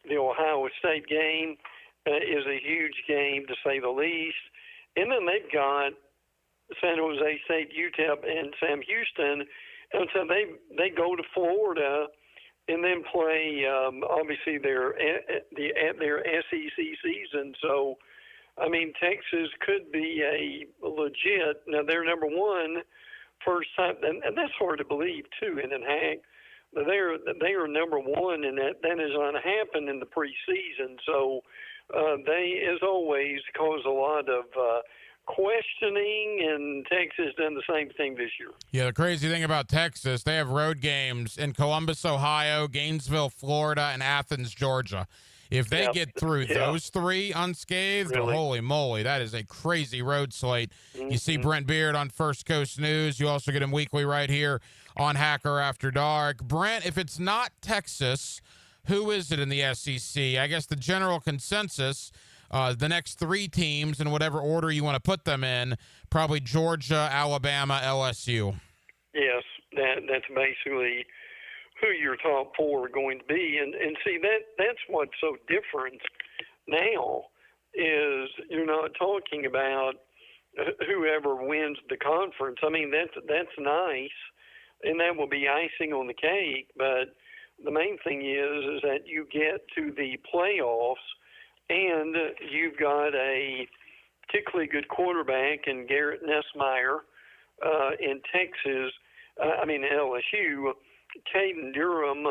the Ohio State game is a huge game to say the least. And then they've got San Jose State, UTEP, and Sam Houston, and so they go to Florida and then play obviously their SEC season. So, I mean, Texas could be a legit. Now they're number 1 first time, and that's hard to believe too. And then Hank, they are number 1, and that is going to happen in the preseason. So they, as always, cause a lot of questioning, and Texas done the same thing this year. Yeah, the crazy thing about Texas, they have road games in Columbus, Ohio, Gainesville, Florida, and Athens, Georgia. If they get through those 3 unscathed, holy moly, that is a crazy road slate. You see Brent Beard on First Coast News. You also get him weekly right here on Hacker After Dark. Brent, if it's not Texas, who is it in the SEC? I guess the general consensus The next three teams, in whatever order you want to put them in, probably Georgia, Alabama, LSU. Yes, that's basically who your top four are going to be. And see, that's what's so different now is you're not talking about whoever wins the conference. I mean, that's nice, and that will be icing on the cake. But the main thing is that you get to the playoffs, and you've got a particularly good quarterback in Garrett Nussmeier in Texas. LSU, Caden Durham,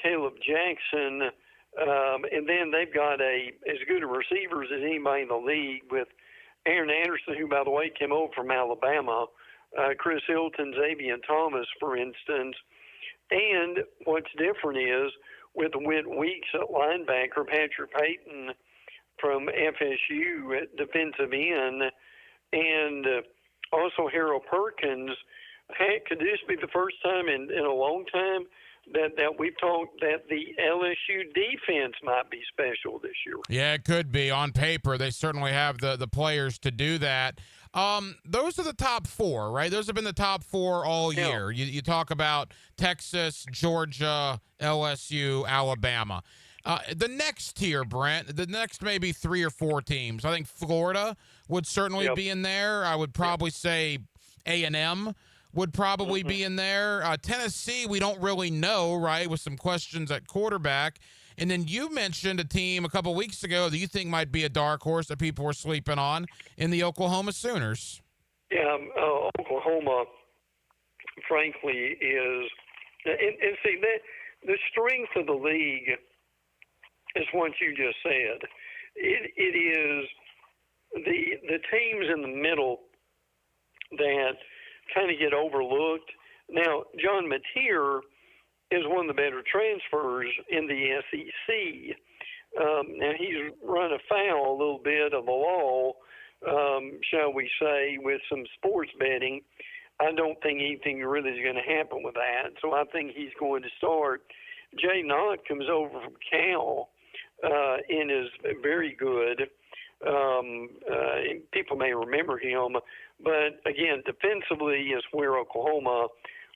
Caleb Jackson, and then they've got as good a receivers as anybody in the league with Aaron Anderson, who, by the way, came over from Alabama, Chris Hilton, Xavier Thomas, for instance. And what's different is with Whit Weeks at linebacker, Patrick Payton from FSU at defensive end, and also Harold Perkins. Heck, could this be the first time in a long time that we've talked that the LSU defense might be special this year? Yeah, it could be. On paper, they certainly have the players to do that. Those are the top four, right? Those have been the top four all year. You talk about Texas, Georgia, LSU, Alabama. The next tier, Brent, the next maybe 3 or 4 teams. I think Florida would certainly be in there. I would probably say A&M would probably be in there. Tennessee, we don't really know, right, with some questions at quarterback. And then you mentioned a team a couple weeks ago that you think might be a dark horse that people were sleeping on in the Oklahoma Sooners. Yeah, Oklahoma, frankly, is and see that the strength of the league is what you just said. It is the teams in the middle that kind of get overlooked. Now, John Mateer is one of the better transfers in the SEC. Now, he's run afoul a little bit of the law, shall we say, with some sports betting. I don't think anything really is going to happen with that, so I think he's going to start. Jay Knott comes over from Cal and is very good. People may remember him, but again, defensively is where Oklahoma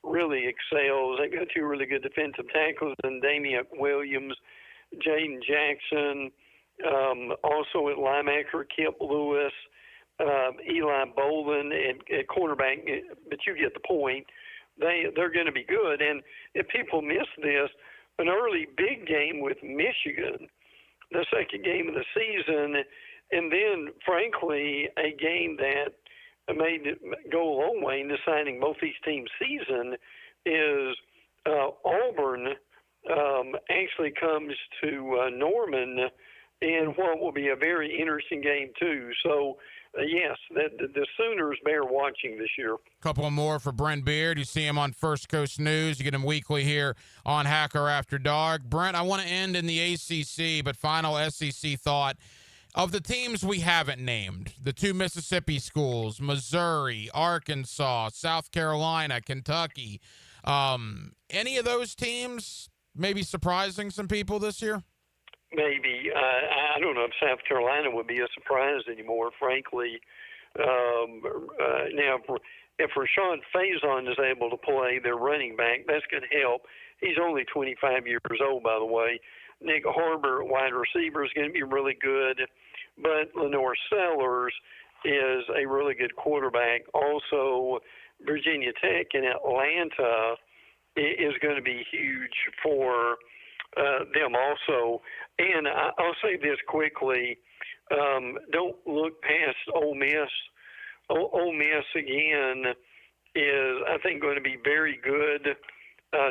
really excels. They got 2 really good defensive tackles in Damian Williams, Jaden Jackson, also at linebacker Kip Lewis, Eli Bolin at quarterback. But you get the point. They're going to be good. And if people miss this, an early big game with Michigan, the second game of the season, and then, frankly, a game that made it go a long way in deciding both these teams' season is Auburn actually comes to Norman in what will be a very interesting game, too. So, yes, the Sooners bear watching this year. Couple more for Brent Beard. You see him on First Coast News. You get him weekly here on Hacker After Dark. Brent, I want to end in the ACC, but final SEC thought. Of the teams we haven't named, the 2 Mississippi schools, Missouri, Arkansas, South Carolina, Kentucky, any of those teams maybe surprising some people this year? Maybe. I don't know if South Carolina would be a surprise anymore, frankly. Now, if Rashawn Faison is able to play their running back, that's going to help. He's only 25 years old, by the way. Nick Harbor, wide receiver, is going to be really good. But Lenore Sellers is a really good quarterback. Also, Virginia Tech in Atlanta is going to be huge for them also. And I'll say this quickly. Don't look past Ole Miss. Ole Miss, again, is, I think, going to be very good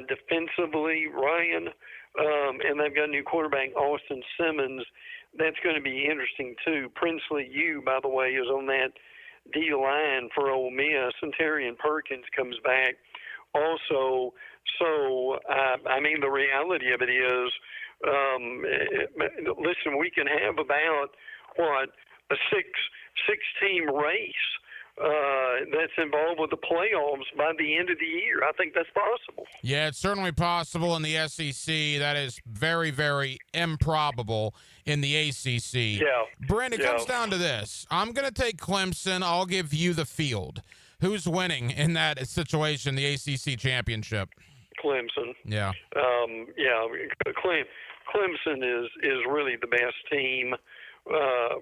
defensively, Ryan. And they've got a new quarterback, Austin Simmons. That's going to be interesting, too. Princely U, by the way, is on that D-line for Ole Miss. And Terrion Perkins comes back also. So, the reality of it is, listen, we can have about, a six-team race that's involved with the playoffs by the end of the year. I think that's possible. Yeah, it's certainly possible in the SEC. That is very, very improbable in the ACC. Yeah. Brent, it comes down to this. I'm going to take Clemson. I'll give you the field. Who's winning in that situation, the ACC championship? Clemson. Yeah. Clemson is really the best team,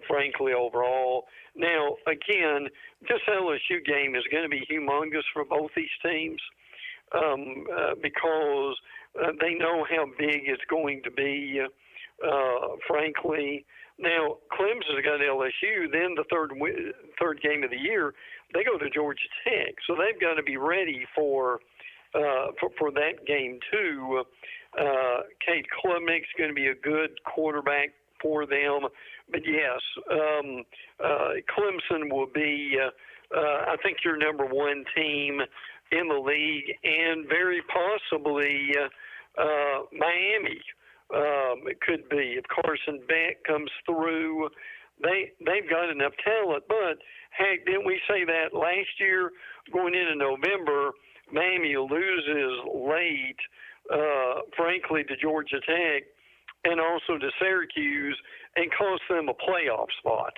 frankly, overall. Now, again, this LSU game is going to be humongous for both these teams because they know how big it's going to be, frankly. Now, Clemson's got LSU. Then the third game of the year, they go to Georgia Tech. So they've got to be ready for that game, too. Cade Klubnik's going to be a good quarterback for them. But, yes, Clemson will be, I think, your number one team in the league, and very possibly Miami. It could be if Carson Beck comes through. They've got enough talent. But, heck, didn't we say that last year going into November? Miami loses late, frankly, to Georgia Tech and also to Syracuse, and cost them a playoff spot.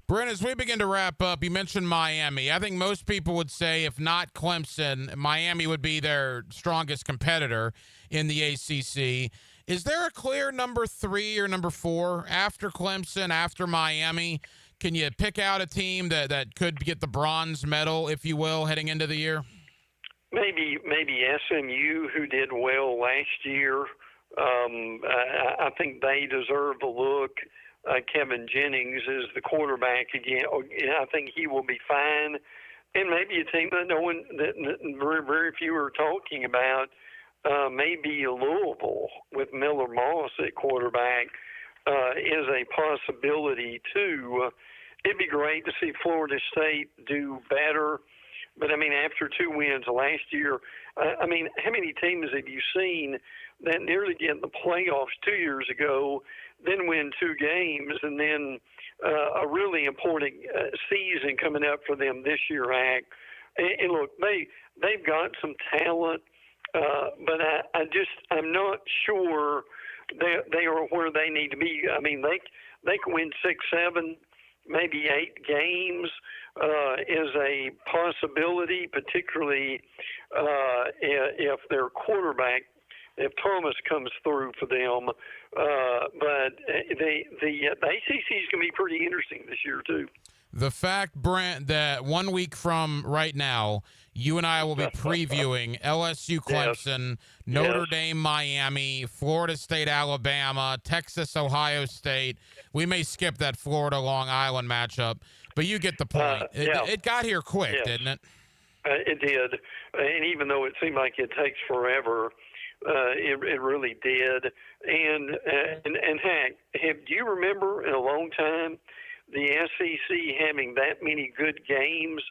Brent, as we begin to wrap up, you mentioned Miami. I think most people would say if not Clemson, Miami would be their strongest competitor in the ACC. Is there a clear number 3 or number 4 after Clemson, after Miami? Can you pick out a team that could get the bronze medal, if you will, heading into the year? Maybe SMU, who did well last year. I think they deserve a look. Kevin Jennings is the quarterback again. I think he will be fine. And maybe a team that very, very few are talking about, maybe Louisville with Miller Moss at quarterback is a possibility too. It'd be great to see Florida State do better. But, I mean, after 2 wins last year, how many teams have you seen that nearly get in the playoffs 2 years ago, then win 2 games, and then a really important season coming up for them this year, Hack? And look, they've got some talent, but I'm not sure they are where they need to be. I mean, they can win 6, 7, maybe 8 games. Is a possibility, particularly if their quarterback, if Thomas comes through for them. But the ACC is going to be pretty interesting this year too. The fact, Brent, that 1 week from right now, you and I will be previewing LSU Clemson, Yes. Notre Dame Miami, Florida State Alabama, Texas Ohio State. We may skip that Florida Long Island matchup, but you get the point. It got here quick, didn't it? It did. And even though it seemed like it takes forever, it really did. And Hank, do you remember in a long time the SEC having that many good games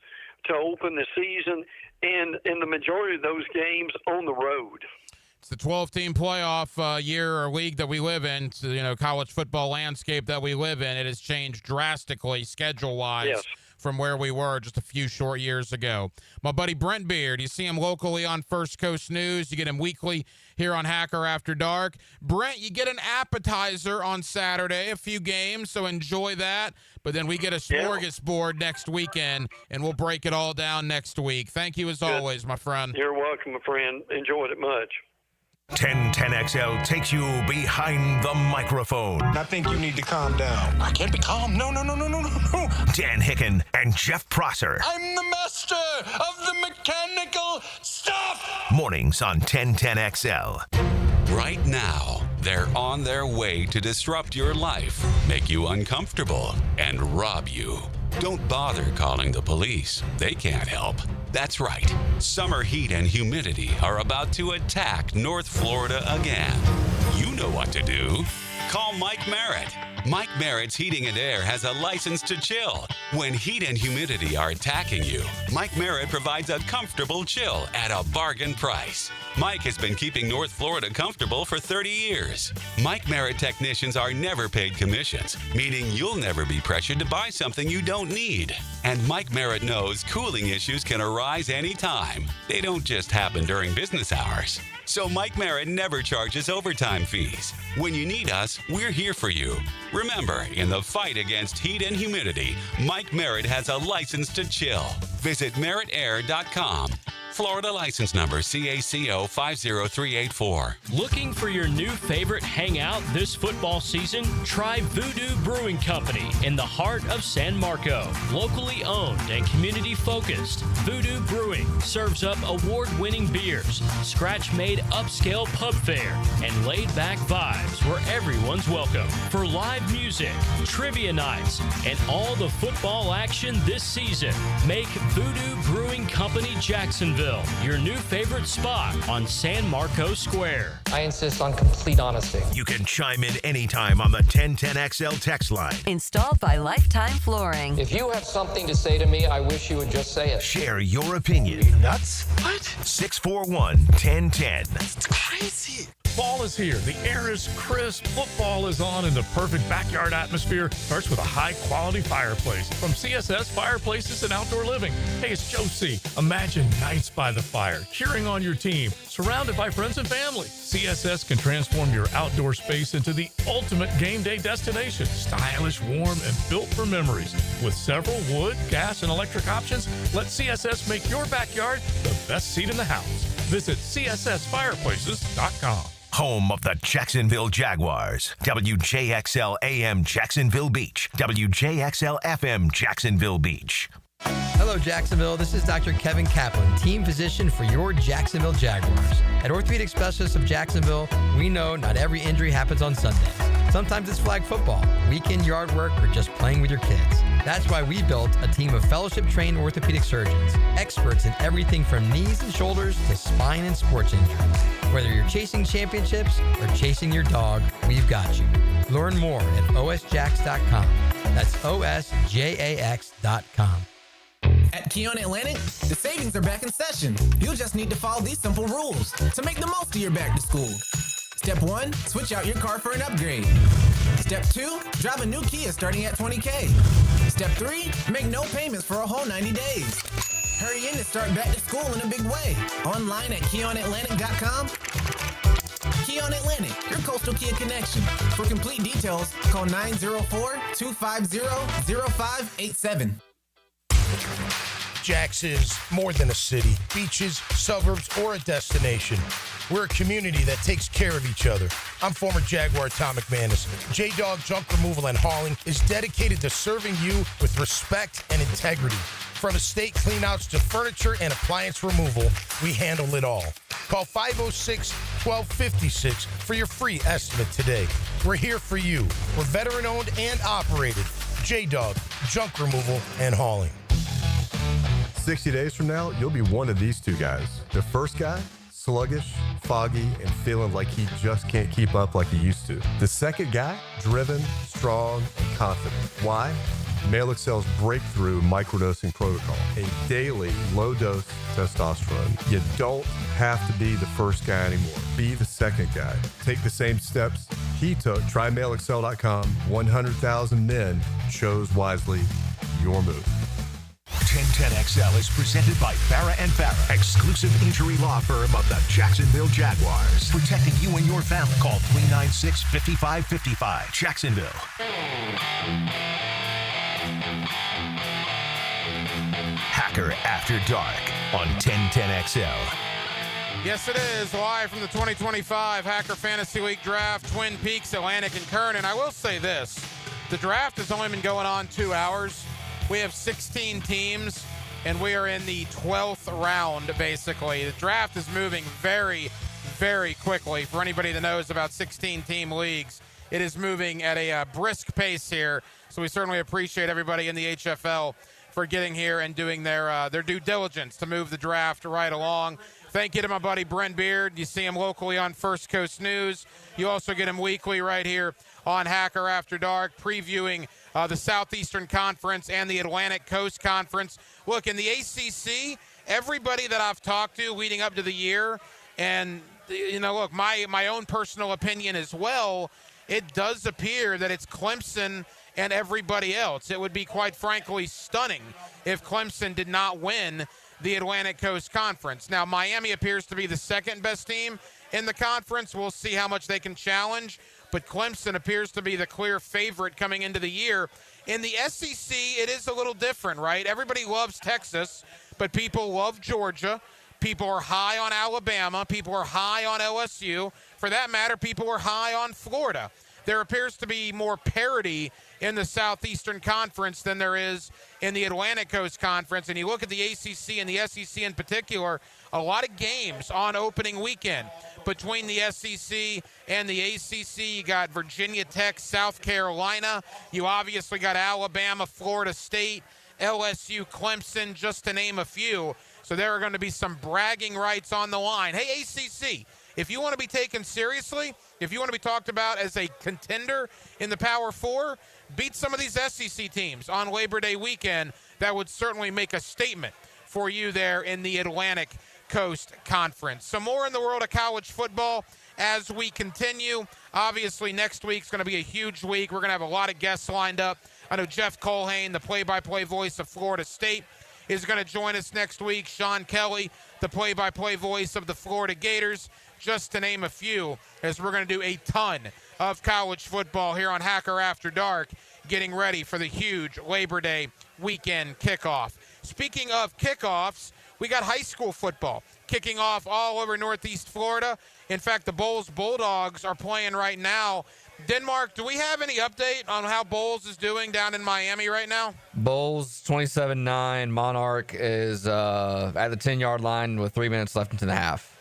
to open the season, and the majority of those games on the road? It's the 12-team playoff year or league that we live in. So, college football landscape that we live in. It has changed drastically schedule-wise from where we were just a few short years ago. My buddy Brent Beard, you see him locally on First Coast News. You get him weekly here on Hacker After Dark. Brent, you get an appetizer on Saturday, a few games, so enjoy that. But then we get a smorgasbord next weekend, and we'll break it all down next week. Thank you as always, my friend. You're welcome, my friend. Enjoyed it much. 1010XL takes you behind the microphone. I think you need to calm down. I can't be calm. No. Dan Hicken and Jeff Prosser. I'm the master of the mechanical stuff. Mornings on 1010XL. Right now, they're on their way to disrupt your life, make you uncomfortable, and rob you. Don't bother calling the police. They can't help. That's right. Summer heat and humidity are about to attack North Florida again. You know what to do. Call Mike Merritt. Mike Merritt's Heating and Air has a license to chill. When heat and humidity are attacking you, Mike Merritt provides a comfortable chill at a bargain price. Mike has been keeping North Florida comfortable for 30 years. Mike Merritt technicians are never paid commissions, meaning you'll never be pressured to buy something you don't need. And Mike Merritt knows cooling issues can arise anytime. They don't just happen during business hours. So Mike Merritt never charges overtime fees. When you need us, we're here for you. Remember, in the fight against heat and humidity, Mike Merritt has a license to chill. Visit merrittair.com. Florida license number CACO 50384. Looking for your new favorite hangout this football season? Try Voodoo Brewing Company in the heart of San Marco. Locally owned and community focused, Voodoo Brewing serves up award-winning beers, scratch-made upscale pub fare, and laid-back vibes where everyone's welcome. For live music, trivia nights, and all the football action this season, make Voodoo Brewing Company Jacksonville your new favorite spot on San Marcos Square. I insist on complete honesty. You can chime in anytime on the 1010XL text line. Installed by Lifetime Flooring. If you have something to say to me, I wish you would just say it. Share your opinion. Are you nuts? What? 641-1010. That's crazy. Fall is here. The air is crisp. Football is on, and the perfect backyard atmosphere starts with a high-quality fireplace from CSS Fireplaces and Outdoor Living. Hey, it's Joe C. Imagine nights by the fire, cheering on your team, surrounded by friends and family. CSS can transform your outdoor space into the ultimate game day destination. Stylish, warm, and built for memories. With several wood, gas, and electric options, let CSS make your backyard the best seat in the house. Visit CSSFireplaces.com. Home of the Jacksonville Jaguars. WJXL AM Jacksonville Beach. WJXL FM Jacksonville Beach. Hello, Jacksonville. This is Dr. Kevin Kaplan, team physician for your Jacksonville Jaguars. At Orthopedic Specialists of Jacksonville, we know not every injury happens on Sundays. Sometimes it's flag football, weekend yard work, or just playing with your kids. That's why we built a team of fellowship-trained orthopedic surgeons, experts in everything from knees and shoulders to spine and sports injuries. Whether you're chasing championships or chasing your dog, we've got you. Learn more at osjax.com. That's osjax.com. At Keon Atlantic, the savings are back in session. You'll just need to follow these simple rules to make the most of your back to school. Step 1, switch out your car for an upgrade. Step 2, drive a new Kia starting at $20K. Step 3, make no payments for a whole 90 days. Hurry in to start back to school in a big way. Online at KeonAtlantic.com. Keon Atlantic, your coastal Kia connection. For complete details, call 904-250-0587. Jax is more than a city, beaches, suburbs, or a destination. We're a community that takes care of each other. I'm former Jaguar Tom McManus. J-Dog Junk Removal and Hauling is dedicated to serving you with respect and integrity. From estate cleanouts to furniture and appliance removal, we handle it all. Call 506-1256 for your free estimate today. We're here for you. We're veteran-owned and operated. J-Dog Junk Removal and Hauling. 60 days from now, you'll be one of these two guys. The first guy, sluggish, foggy, and feeling like he just can't keep up like he used to. The second guy, driven, strong, and confident. Why? Male Excel's breakthrough microdosing protocol, a daily low-dose testosterone. You don't have to be the first guy anymore. Be the second guy. Take the same steps he took. Try MaleExcel.com. 100,000 men chose wisely. Your move. 1010XL is presented by Farah and Farah, exclusive injury law firm of the Jacksonville Jaguars. Protecting you and your family. Call 396-5555. Jacksonville. Hacker After Dark on 1010XL. Yes, it is. Live from the 2025 Hacker Fantasy League Draft, Twin Peaks, Atlantic, and Kern. And I will say this. The draft has only been going on 2 hours. We have 16 teams, and we are in the 12th round, basically. The draft is moving very, very quickly. For anybody that knows about 16-team leagues, it is moving at a brisk pace here. So we certainly appreciate everybody in the HFL for getting here and doing their due diligence to move the draft right along. Thank you to my buddy Brent Beard. You see him locally on First Coast News. You also get him weekly right here on Hacker After Dark, previewing the Southeastern Conference and the Atlantic Coast Conference. Look, in the ACC, everybody that I've talked to leading up to the year, and, look, my own personal opinion as well, it does appear that it's Clemson and everybody else. It would be, quite frankly, stunning if Clemson did not win the Atlantic Coast Conference. Now, Miami appears to be the second best team in the conference. We'll see how much they can challenge, but Clemson appears to be the clear favorite coming into the year. In the SEC, it is a little different, right? Everybody loves Texas, but people love Georgia. People are high on Alabama. People are high on LSU. For that matter, people are high on Florida. There appears to be more parity in the Southeastern Conference than there is in the Atlantic Coast Conference. And you look at the ACC and the SEC in particular, a lot of games on opening weekend. Between the SEC and the ACC, you got Virginia Tech, South Carolina. You obviously got Alabama, Florida State, LSU, Clemson, just to name a few. So there are going to be some bragging rights on the line. Hey, ACC, if you want to be taken seriously, if you want to be talked about as a contender in the Power Four, beat some of these SEC teams on Labor Day weekend. That would certainly make a statement for you there in the Atlantic Coast Conference. Some more in the world of college football as we continue. Obviously, next week's going to be a huge week. We're going to have a lot of guests lined up. I know Jeff Colhane, the play-by-play voice of Florida State, is going to join us next week. Sean Kelly, the play-by-play voice of the Florida Gators, just to name a few, as we're going to do a ton of college football here on Hacker After Dark, getting ready for the huge Labor Day weekend kickoff. Speaking of kickoffs, we got high school football kicking off all over Northeast Florida. In fact, the Bowles Bulldogs are playing right now. Denmark, do we have any update on how Bowles is doing down in Miami right now? Bowles 27-9. Monarch is at the 10-yard line with 3 minutes left into the half.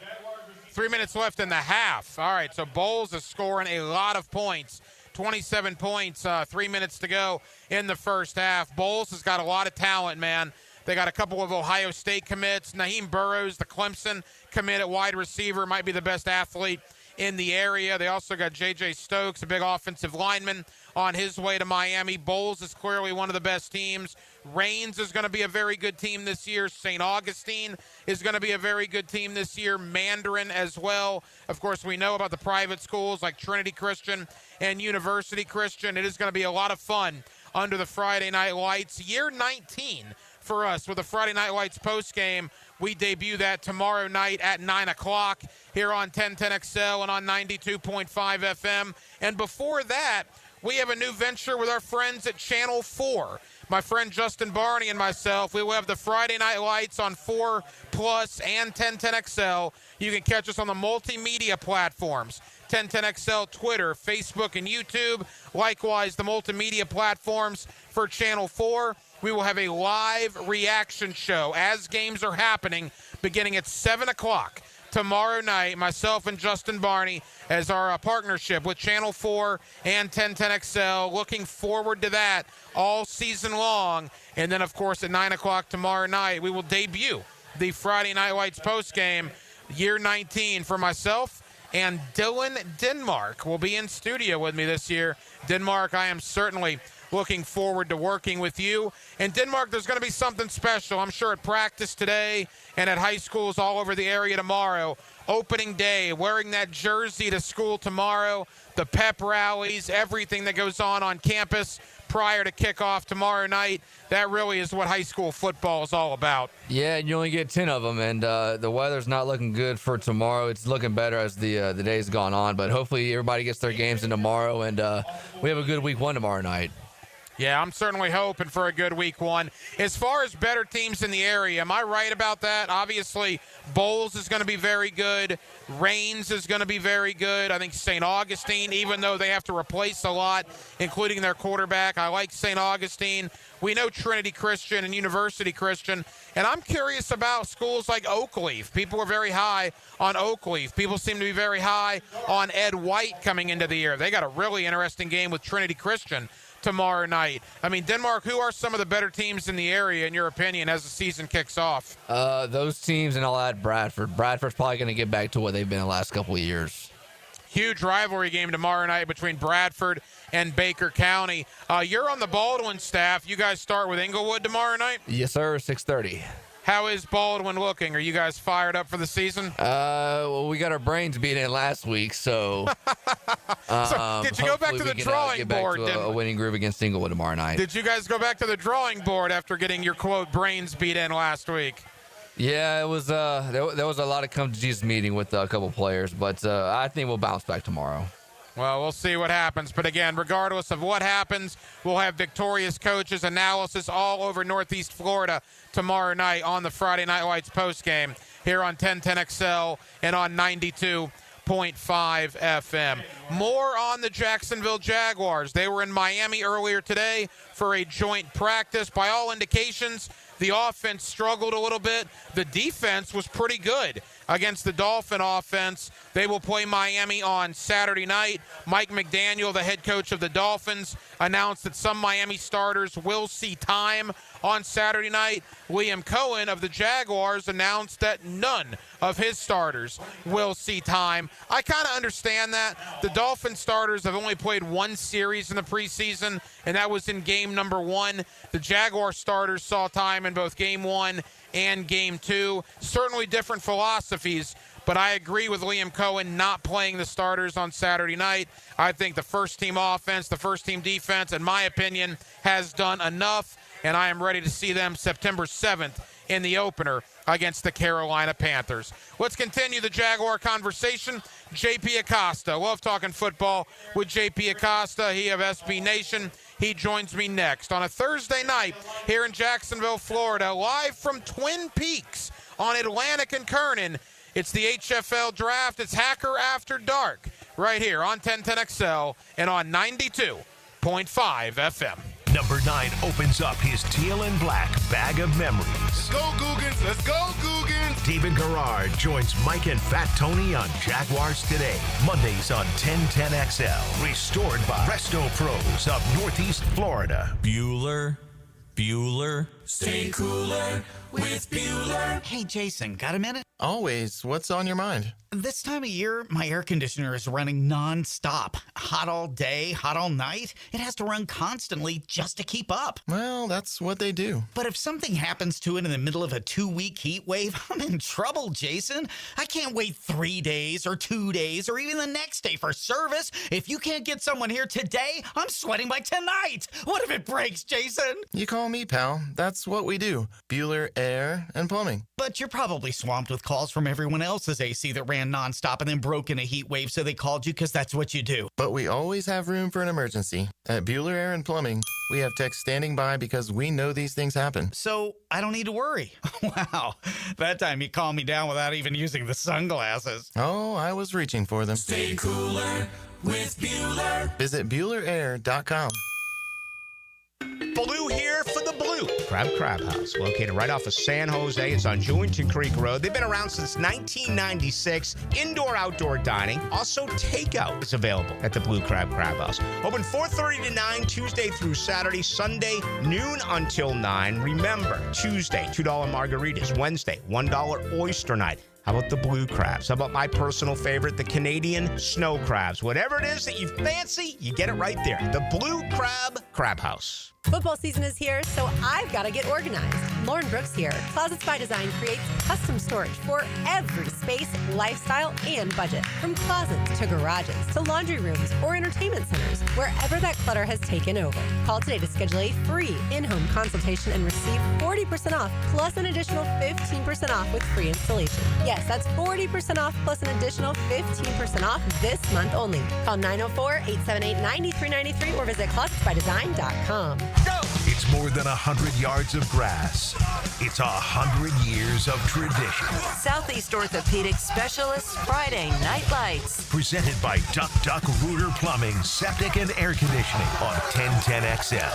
3 minutes left in the half. All right, so Bowles is scoring a lot of points. 27 points, 3 minutes to go in the first half. Bowles has got a lot of talent, man. They got a couple of Ohio State commits. Naheem Burrows, the Clemson commit at wide receiver, might be the best athlete in the area. They also got J.J. Stokes, a big offensive lineman, on his way to Miami. Bowles is clearly one of the best teams. Raines is going to be a very good team this year. St. Augustine is going to be a very good team this year. Mandarin as well. Of course, we know about the private schools like Trinity Christian and University Christian. It is going to be a lot of fun under the Friday Night Lights. Year 19 for us with the Friday Night Lights postgame. We debut that tomorrow night at 9 o'clock here on 1010XL and on 92.5 FM. And before that, we have a new venture with our friends at Channel 4. My friend Justin Barney and myself, we will have the Friday Night Lights on 4 Plus and 1010XL. You can catch us on the multimedia platforms, 1010XL, Twitter, Facebook, and YouTube. Likewise, the multimedia platforms for Channel 4. We will have a live reaction show as games are happening beginning at 7 o'clock tomorrow night. Myself and Justin Barney as our partnership with Channel 4 and 1010XL. Looking forward to that all season long. And then, of course, at 9 o'clock tomorrow night, we will debut the Friday Night Lights postgame, year 19 for myself. And Dylan Denmark will be in studio with me this year. Denmark, I am certainly looking forward to working with you. And Denmark, there's going to be something special, I'm sure, at practice today and at high schools all over the area tomorrow. Opening day, wearing that jersey to school tomorrow, the pep rallies, everything that goes on campus prior to kickoff tomorrow night. That really is what high school football is all about. Yeah, and you only get 10 of them, and the weather's not looking good for tomorrow. It's looking better as the day's gone on, but hopefully everybody gets their games in tomorrow, and we have a good week 1 tomorrow night. Yeah, I'm certainly hoping for a good week 1. As far as better teams in the area, am I right about that? Obviously, Bowles is going to be very good. Raines is going to be very good. I think St. Augustine, even though they have to replace a lot, including their quarterback, I like St. Augustine. We know Trinity Christian and University Christian. And I'm curious about schools like Oakleaf. People are very high on Oakleaf. People seem to be very high on Ed White coming into the year. They got a really interesting game with Trinity Christian tomorrow night. I mean, Denmark, who are some of the better teams in the area, in your opinion, as the season kicks off? Those teams, and I'll add Bradford. Bradford's probably going to get back to what they've been the last couple of years. Huge rivalry game tomorrow night between Bradford and Baker County. You're on the Baldwin staff. You guys start with Inglewood tomorrow night? Yes, sir, 6:30. How is Baldwin looking? Are you guys fired up for the season? Well, we got our brains beat in last week, so. So did you go back to the drawing board? Get back to a winning groove against Inglewood tomorrow night. Did you guys go back to the drawing board after getting your quote brains beat in last week? Yeah, it was. There was a lot of come to Jesus meeting with a couple players, but I think we'll bounce back tomorrow. Well, we'll see what happens. But again, regardless of what happens, we'll have Victorious Coaches analysis all over Northeast Florida tomorrow night on the Friday Night Lights postgame here on 1010XL and on 92.5 FM. More on the Jacksonville Jaguars. They were in Miami earlier today for a joint practice. By all indications, the offense struggled a little bit. The defense was pretty good against the Dolphin offense. They will play Miami on Saturday night. Mike McDaniel, the head coach of the Dolphins, announced that some Miami starters will see time on Saturday night. Liam Cohen of the Jaguars announced that none of his starters will see time. I kind of understand that. The Dolphin starters have only played one series in the preseason, and that was in game number 1. The Jaguar starters saw time in both game 1 and game 2. Certainly different philosophies, but I agree with Liam Cohen not playing the starters on Saturday night. I think the first-team offense, the first-team defense, in my opinion, has done enough, and I am ready to see them September 7th in the opener against the Carolina Panthers. Let's continue the Jaguar conversation. JP Acosta. Love talking football with JP Acosta. He of SB Nation. He joins me next on a Thursday night here in Jacksonville, Florida, live from Twin Peaks on Atlantic and Kernan. It's the HFL Draft. It's Hacker After Dark right here on 1010XL and on 92.5 FM. Number 9 opens up his teal and black bag of memories. Let's go, Googans. Let's go, Googans. David Garrard joins Mike and Fat Tony on Jaguars Today. Mondays on 1010XL. Restored by Resto Pros of Northeast Florida. Bueller. Stay cooler with Bueller. Hey, Jason, got a minute? Always. What's on your mind? This time of year, my air conditioner is running non-stop. Hot all day, hot all night. It has to run constantly just to keep up. Well, that's what they do. But if something happens to it in the middle of a 2-week heat wave, I'm in trouble, Jason. I can't wait 3 days or 2 days or even the next day for service. If you can't get someone here today, I'm sweating by tonight. What if it breaks, Jason? You call me, pal. That's what we do. Bueller Air and Plumbing. But you're probably swamped with calls from everyone else's AC that ran nonstop and then broke in a heat wave, so they called you because that's what you do. But we always have room for an emergency. At Bueller Air and Plumbing, we have techs standing by because we know these things happen. So I don't need to worry. Wow. That time you calmed me down without even using the sunglasses. Oh, I was reaching for them. Stay cooler with Bueller. Visit BuellerAir.com. Blue here for the Blue Crab House, located right off of San Jose. It's on Jewington Creek Road. They've been around since 1996. Indoor-outdoor dining. Also, takeout is available at the Blue Crab House. Open 4:30 to 9, Tuesday through Saturday. Sunday, noon until 9. Remember, Tuesday, $2 margaritas. Wednesday, $1 oyster night. How about the blue crabs? How about my personal favorite, the Canadian snow crabs? Whatever it is that you fancy, you get it right there. The Blue Crab House. Football season is here, so I've got to get organized. Lauren Brooks here. Closets by Design creates custom storage for every space, lifestyle, and budget. From closets to garages to laundry rooms or entertainment centers, wherever that clutter has taken over. Call today to schedule a free in-home consultation and receive 40% off plus an additional 15% off with free installation. Yes, that's 40% off plus an additional 15% off this month only. Call 904-878-9393 or visit closetsbydesign.com. It's more than 100 yards of grass. It's 100 years of tradition. Southeast Orthopedic Specialists Friday Night Lights. Presented by Duck Rooter Plumbing, Septic and Air Conditioning on 1010XL.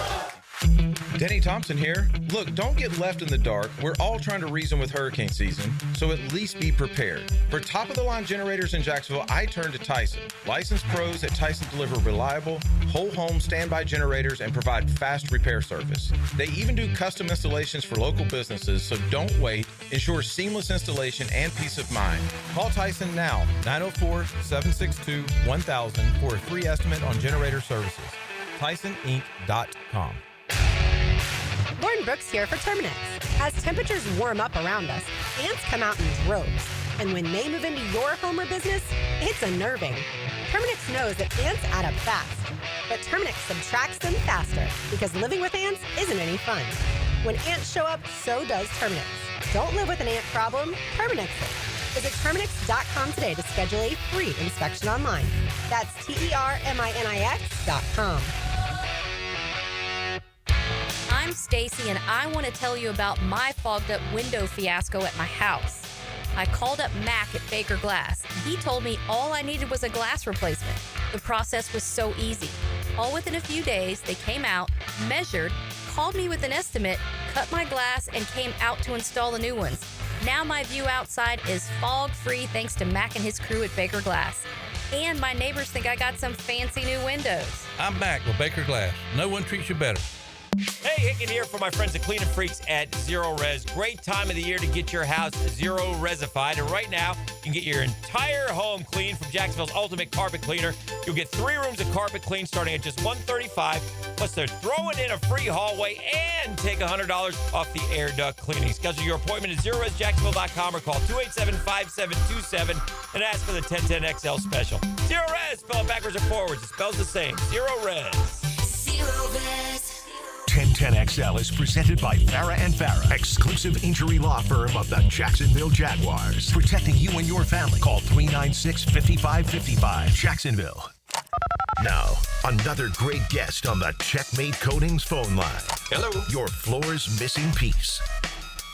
Denny Thompson here. Look, don't get left in the dark. We're all trying to reason with hurricane season, so at least be prepared. For top-of-the-line generators in Jacksonville, I turn to Tyson. Licensed pros at Tyson deliver reliable, whole-home standby generators and provide fast repair service. They even do custom installations for local businesses, so don't wait. Ensure seamless installation and peace of mind. Call Tyson now, 904-762-1000 for a free estimate on generator services. TysonInc.com. Lauren Brooks here for Terminix. As temperatures warm up around us, ants come out in droves. And when they move into your home or business, it's unnerving. Terminix knows that ants add up fast. But Terminix subtracts them faster because living with ants isn't any fun. When ants show up, so does Terminix. Don't live with an ant problem, Terminix it. Visit Terminix.com today to schedule a free inspection online. That's TERMINIX.com. I'm Stacy, and I want to tell you about my fogged up window fiasco at my house. I called up Mac at Baker Glass. He told me all I needed was a glass replacement. The process was so easy. All within a few days, they came out, measured, called me with an estimate, cut my glass, and came out to install the new ones. Now my view outside is fog-free thanks to Mac and his crew at Baker Glass. And my neighbors think I got some fancy new windows. I'm Mac with Baker Glass. No one treats you better. Hey, Hicken here for my friends at Cleaning Freaks at Zero Res. Great time of the year to get your house Zero Resified. And right now, you can get your entire home cleaned from Jacksonville's ultimate carpet cleaner. You'll get 3 rooms of carpet clean starting at just $135. Plus, they're throwing in a free hallway and take $100 off the air duct cleaning. Schedule your appointment at ZeroResJacksonville.com or call 287-5727 and ask for the 1010XL special. Zero Res, spell it backwards or forwards. It spells the same. Zero Res. Zero Res. 1010XL is presented by Farah and Farah, exclusive injury law firm of the Jacksonville Jaguars. Protecting you and your family. Call 396-5555. Jacksonville. Now, another great guest on the Checkmate Coatings phone line. Hello. Your floor's missing piece.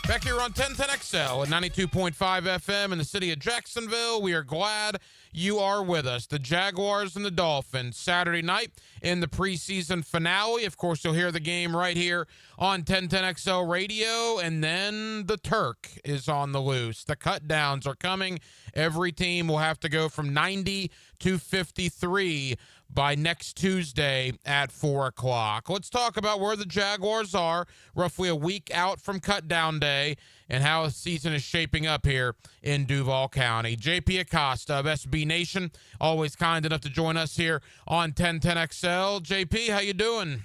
Back here on 1010XL at 92.5 FM in the city of Jacksonville. We are glad you are with us. The Jaguars and the Dolphins Saturday night in the preseason finale. Of course, you'll hear the game right here on 1010XL radio. And then the Turk is on the loose. The cut downs are coming. Every team will have to go from 90 to 53 by next Tuesday at 4 o'clock. Let's talk about where the Jaguars are roughly a week out from cut down day and how the season is shaping up here in Duval County. JP Acosta of SB Nation, always kind enough to join us here on 1010XL. JP, how you doing?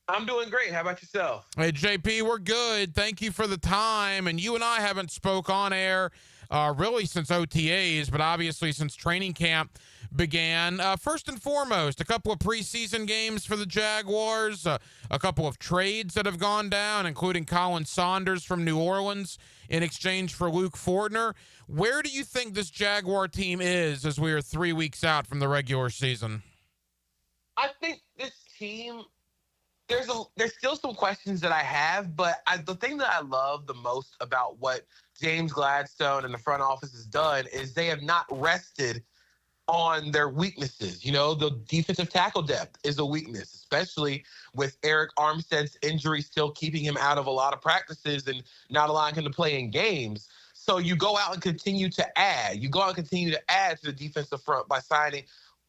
I'm doing great. How about yourself? Hey, JP, we're good. Thank you for the time. And you and I haven't spoke on air really since OTAs, but obviously since training camp began. First and foremost, a couple of preseason games for the Jaguars, a couple of trades that have gone down, including Colin Saunders from New Orleans in exchange for Luke Fortner. Where do you think this Jaguar team is as we are 3 weeks out from the regular season? I think this team, there's still some questions that I have, but the thing that I love the most about what James Gladstone and the front office has done is they have not rested on their weaknesses. You know, the defensive tackle depth is a weakness, especially with Eric Armstead's injury still keeping him out of a lot of practices and not allowing him to play in games. So you go out and continue to add. You go out and continue to add to the defensive front by signing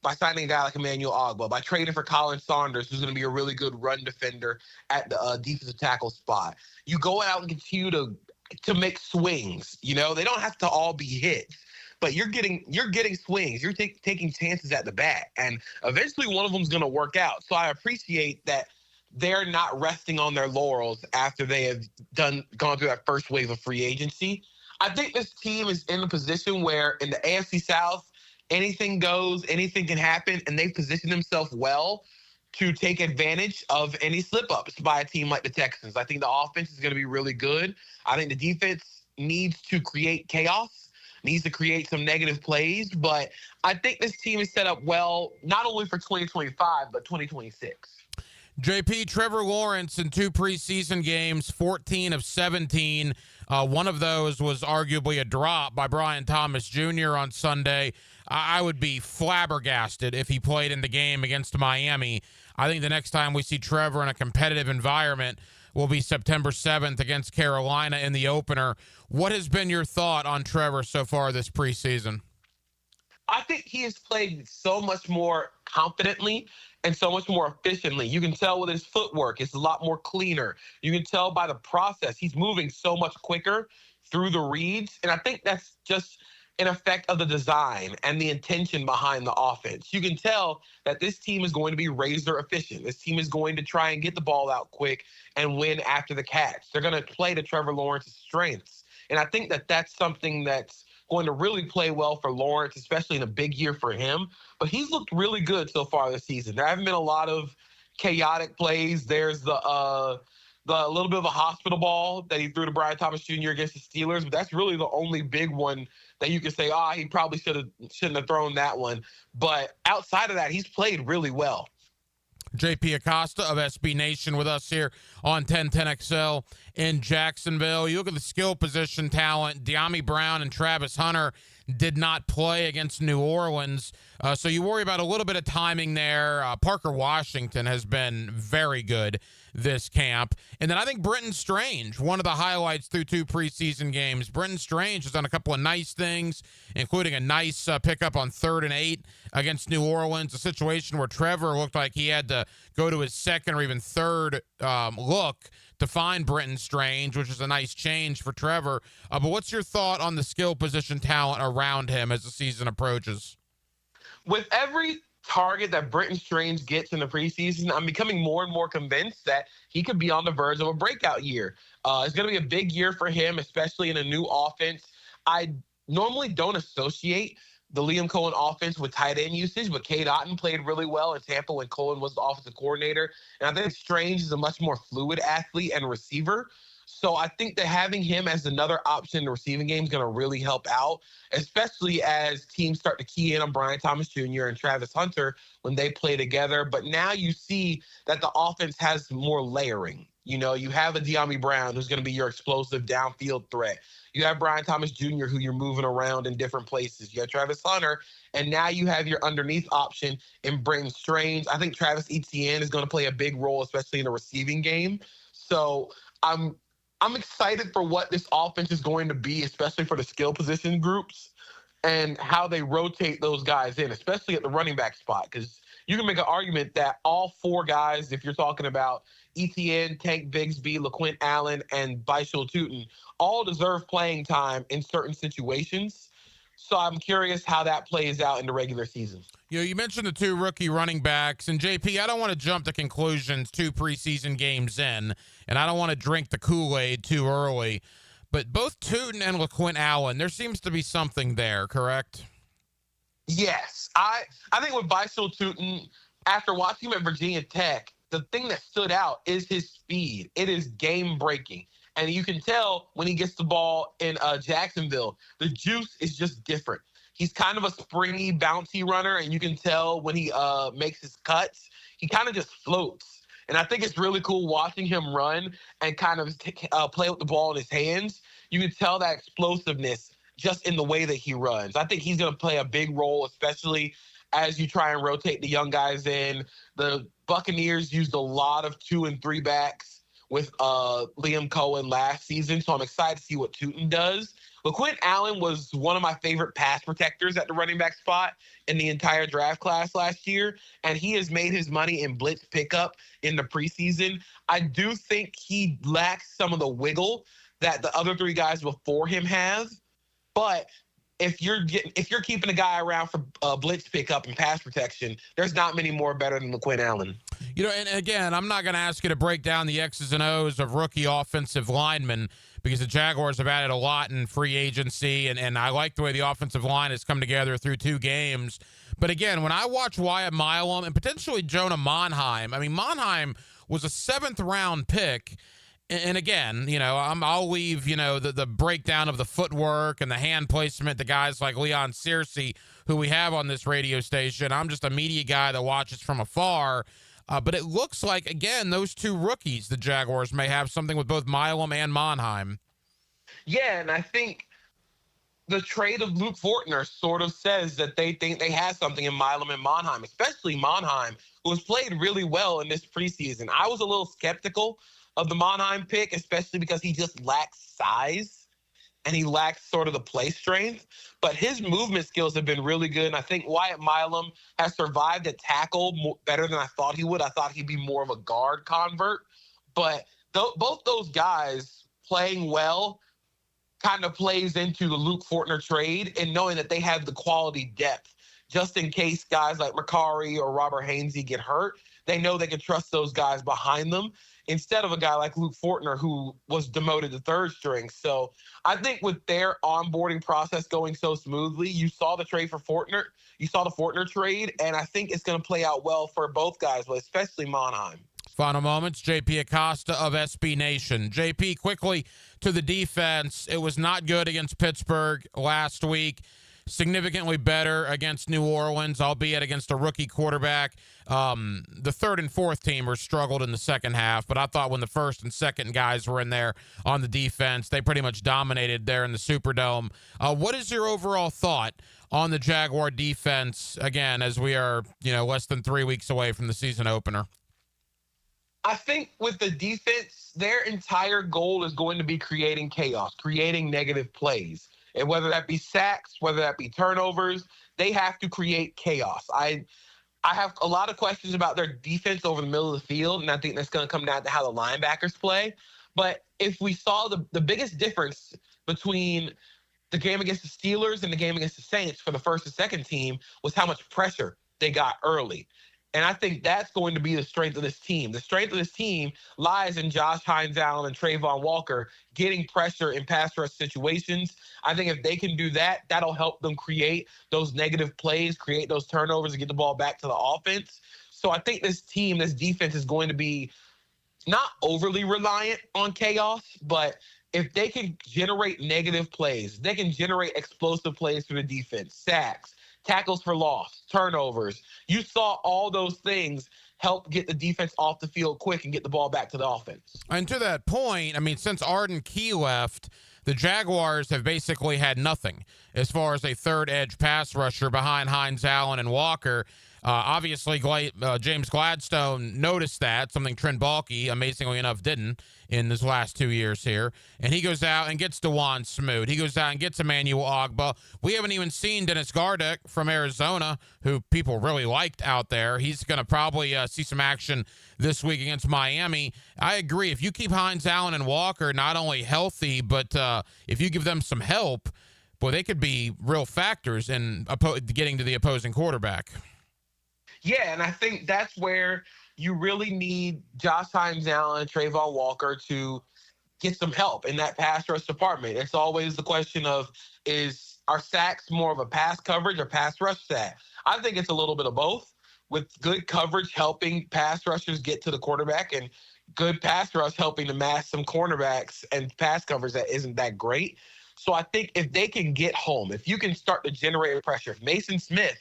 a guy like Emmanuel Ogbah, by trading for Colin Saunders, who's going to be a really good run defender at the defensive tackle spot. You go out and continue to make swings. You know, they don't have to all be hits, but you're getting swings. You're taking chances at the bat, and eventually one of them is going to work out. So I appreciate that they're not resting on their laurels after they have gone through that first wave of free agency. I think this team is in a position where in the AFC South, anything goes, anything can happen, and they've positioned themselves well to take advantage of any slip-ups by a team like the Texans. I think the offense is going to be really good. I think the defense needs to create chaos, needs to create some negative plays, but I think this team is set up well, not only for 2025, but 2026. JP, Trevor Lawrence in 2 preseason games, 14 of 17. One of those was arguably a drop by Brian Thomas Jr. on Sunday. I would be flabbergasted if he played in the game against Miami. I think the next time we see Trevor in a competitive environment will be September 7th against Carolina in the opener. What has been your thought on Trevor so far this preseason? I think he has played so much more confidently and so much more efficiently. You can tell with his footwork, it's a lot more cleaner. You can tell by the process. He's moving so much quicker through the reads. And I think that's just an effect of the design and the intention behind the offense. You can tell that this team is going to be razor efficient. This team is going to try and get the ball out quick and win after the catch. They're going to play to Trevor Lawrence's strengths. And I think that that's something that's going to really play well for Lawrence, especially in a big year for him. But he's looked really good so far this season. There haven't been a lot of chaotic plays. There's the little bit of a hospital ball that he threw to Brian Thomas Jr. against the Steelers, but that's really the only big one that you can say, he probably shouldn't have thrown that one. But outside of that, he's played really well. JP Acosta of SB Nation with us here on 1010XL in Jacksonville. You look at the skill position talent. Dyami Brown and Travis Hunter did not play against New Orleans. So you worry about a little bit of timing there. Parker Washington has been very good this camp. And then I think Brenton Strange, one of the highlights through 2 preseason games. Brenton Strange has done a couple of nice things, including a nice pickup on 3rd and 8 against New Orleans, a situation where Trevor looked like he had to go to his second or even third look to find Brenton Strange, which is a nice change for Trevor. But what's your thought on the skill position talent around him as the season approaches? With every target that Brenton Strange gets in the preseason, I'm becoming more and more convinced that he could be on the verge of a breakout year. It's going to be a big year for him, especially in a new offense. I normally don't associate the Liam Cohen offense with tight end usage, but Cade Otton played really well in Tampa when Cohen was the offensive coordinator. And I think Strange is a much more fluid athlete and receiver. So I think that having him as another option in the receiving game is going to really help out, especially as teams start to key in on Brian Thomas Jr. and Travis Hunter when they play together. But now you see that the offense has more layering. You know, you have a Dyami Brown who's going to be your explosive downfield threat. You have Brian Thomas Jr. who you're moving around in different places. You have Travis Hunter, and now you have your underneath option in Brenton Strange. I think Travis Etienne is going to play a big role, especially in the receiving game. So I'm excited for what this offense is going to be, especially for the skill position groups and how they rotate those guys in, especially at the running back spot. Because you can make an argument that all 4 guys, if you're talking about Etienne, Tank Bigsby, LaQuint Allen, and Bishal Tootin, all deserve playing time in certain situations. So I'm curious how that plays out in the regular season. You know, you mentioned the 2 rookie running backs, and JP, I don't want to jump to conclusions 2 preseason games in, and I don't want to drink the Kool-Aid too early, but both Tootin and LaQuint Allen, there seems to be something there, correct? Yes. I think with Bishal Tootin, after watching him at Virginia Tech, the thing that stood out is his speed. It is game-breaking. And you can tell when he gets the ball in Jacksonville, the juice is just different. He's kind of a springy, bouncy runner, and you can tell when he makes his cuts, he kind of just floats. And I think it's really cool watching him run and kind of play with the ball in his hands. You can tell that explosiveness just in the way that he runs. I think he's going to play a big role, especially as you try and rotate the young guys in. The Buccaneers used a lot of 2 and 3 backs with Liam Cohen last season, so I'm excited to see what Tootin does. LaQuint Allen was one of my favorite pass protectors at the running back spot in the entire draft class last year, and he has made his money in blitz pickup in the preseason. I do think he lacks some of the wiggle that the other 3 guys before him have, but if you're keeping a guy around for blitz pickup and pass protection, there's not many more better than LaQuint Allen. You know, and again, I'm not going to ask you to break down the X's and O's of rookie offensive linemen because the Jaguars have added a lot in free agency, and I like the way the offensive line has come together through 2 games. But again, when I watch Wyatt Milum and potentially Jonah Monheim, I mean, Monheim was a 7th-round pick. And again, you know, I'll leave, you know, the breakdown of the footwork and the hand placement to guys like Leon Searcy, who we have on this radio station. I'm just a media guy that watches from afar. But it looks like, again, those 2 rookies, the Jaguars may have something with both Milum and Monheim. Yeah, and I think the trade of Luke Fortner sort of says that they think they have something in Milam and Monheim, especially Monheim, who has played really well in this preseason. I was a little skeptical of the Monheim pick, especially because he just lacks size and he lacks sort of the play strength. But his movement skills have been really good. And I think Wyatt Milam has survived at tackle better than I thought he would. I thought he'd be more of a guard convert. But both those guys playing well kind of plays into the Luke Fortner trade, and knowing that they have the quality depth just in case guys like Makari or Robert Hainsey get hurt. They know they can trust those guys behind them instead of a guy like Luke Fortner, who was demoted to third string. So I think with their onboarding process going so smoothly, you saw the trade for Fortner, you saw the Fortner trade, and I think it's going to play out well for both guys, but especially Monheim. Final moments, JP Acosta of SB Nation. JP, quickly to the defense. It was not good against Pittsburgh last week. Significantly better against New Orleans, albeit against a rookie quarterback. The third and fourth teamers struggled in the second half, but I thought when the first and second guys were in there on the defense, they pretty much dominated there in the Superdome. What is your overall thought on the Jaguar defense, again, as we are, less than 3 weeks away from the season opener? I think with the defense, their entire goal is going to be creating chaos, creating negative plays. And whether that be sacks, whether that be turnovers, they have to create chaos. I have a lot of questions about their defense over the middle of the field, and I think that's going to come down to how the linebackers play. But if we saw the biggest difference between the game against the Steelers and the game against the Saints for the first and second team was how much pressure they got early. And I think that's going to be the strength of this team. The strength of this team lies in Josh Hines-Allen and Trayvon Walker getting pressure in pass rush situations. I think if they can do that, that'll help them create those negative plays, create those turnovers, and get the ball back to the offense. So I think this team, this defense is going to be not overly reliant on chaos, but if they can generate negative plays, they can generate explosive plays for the defense, sacks, tackles for loss, turnovers. You saw all those things help get the defense off the field quick and get the ball back to the offense. And to that point, since Arden Key left, the Jaguars have basically had nothing as far as a third edge pass rusher behind Hines-Allen and Walker. Obviously, James Gladstone noticed that, something Trent Baalke, amazingly enough, didn't in his last 2 years here. And he goes out and gets DeJuan Smoot. He goes out and gets Emmanuel Ogbah. We haven't even seen Dennis Gardeck from Arizona, who people really liked out there. He's going to probably see some action this week against Miami. I agree. If you keep Hines-Allen and Walker not only healthy, but if you give them some help, boy, they could be real factors in getting to the opposing quarterback. Yeah, and I think that's where you really need Josh Hines-Allen and Trayvon Walker to get some help in that pass rush department. It's always the question of, are sacks more of a pass coverage or pass rush sack? I think it's a little bit of both, with good coverage helping pass rushers get to the quarterback and good pass rush helping to mask some cornerbacks and pass coverage that isn't that great. So I think if they can get home, if you can start to generate pressure, if Mason Smith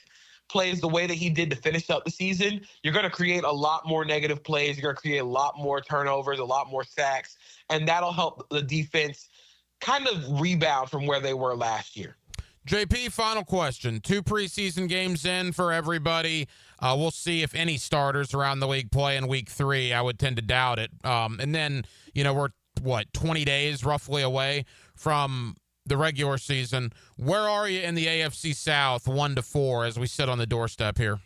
plays the way that he did to finish up the season, you're going to create a lot more negative plays. You're going to create a lot more turnovers, a lot more sacks, and that'll help the defense kind of rebound from where they were last year. JP, final question. 2 preseason games in for everybody. We'll see if any starters around the league play in week 3. I would tend to doubt it. And then, we're, 20 days roughly away from the regular season. Where are you in the AFC South 1-4 as we sit on the doorstep here?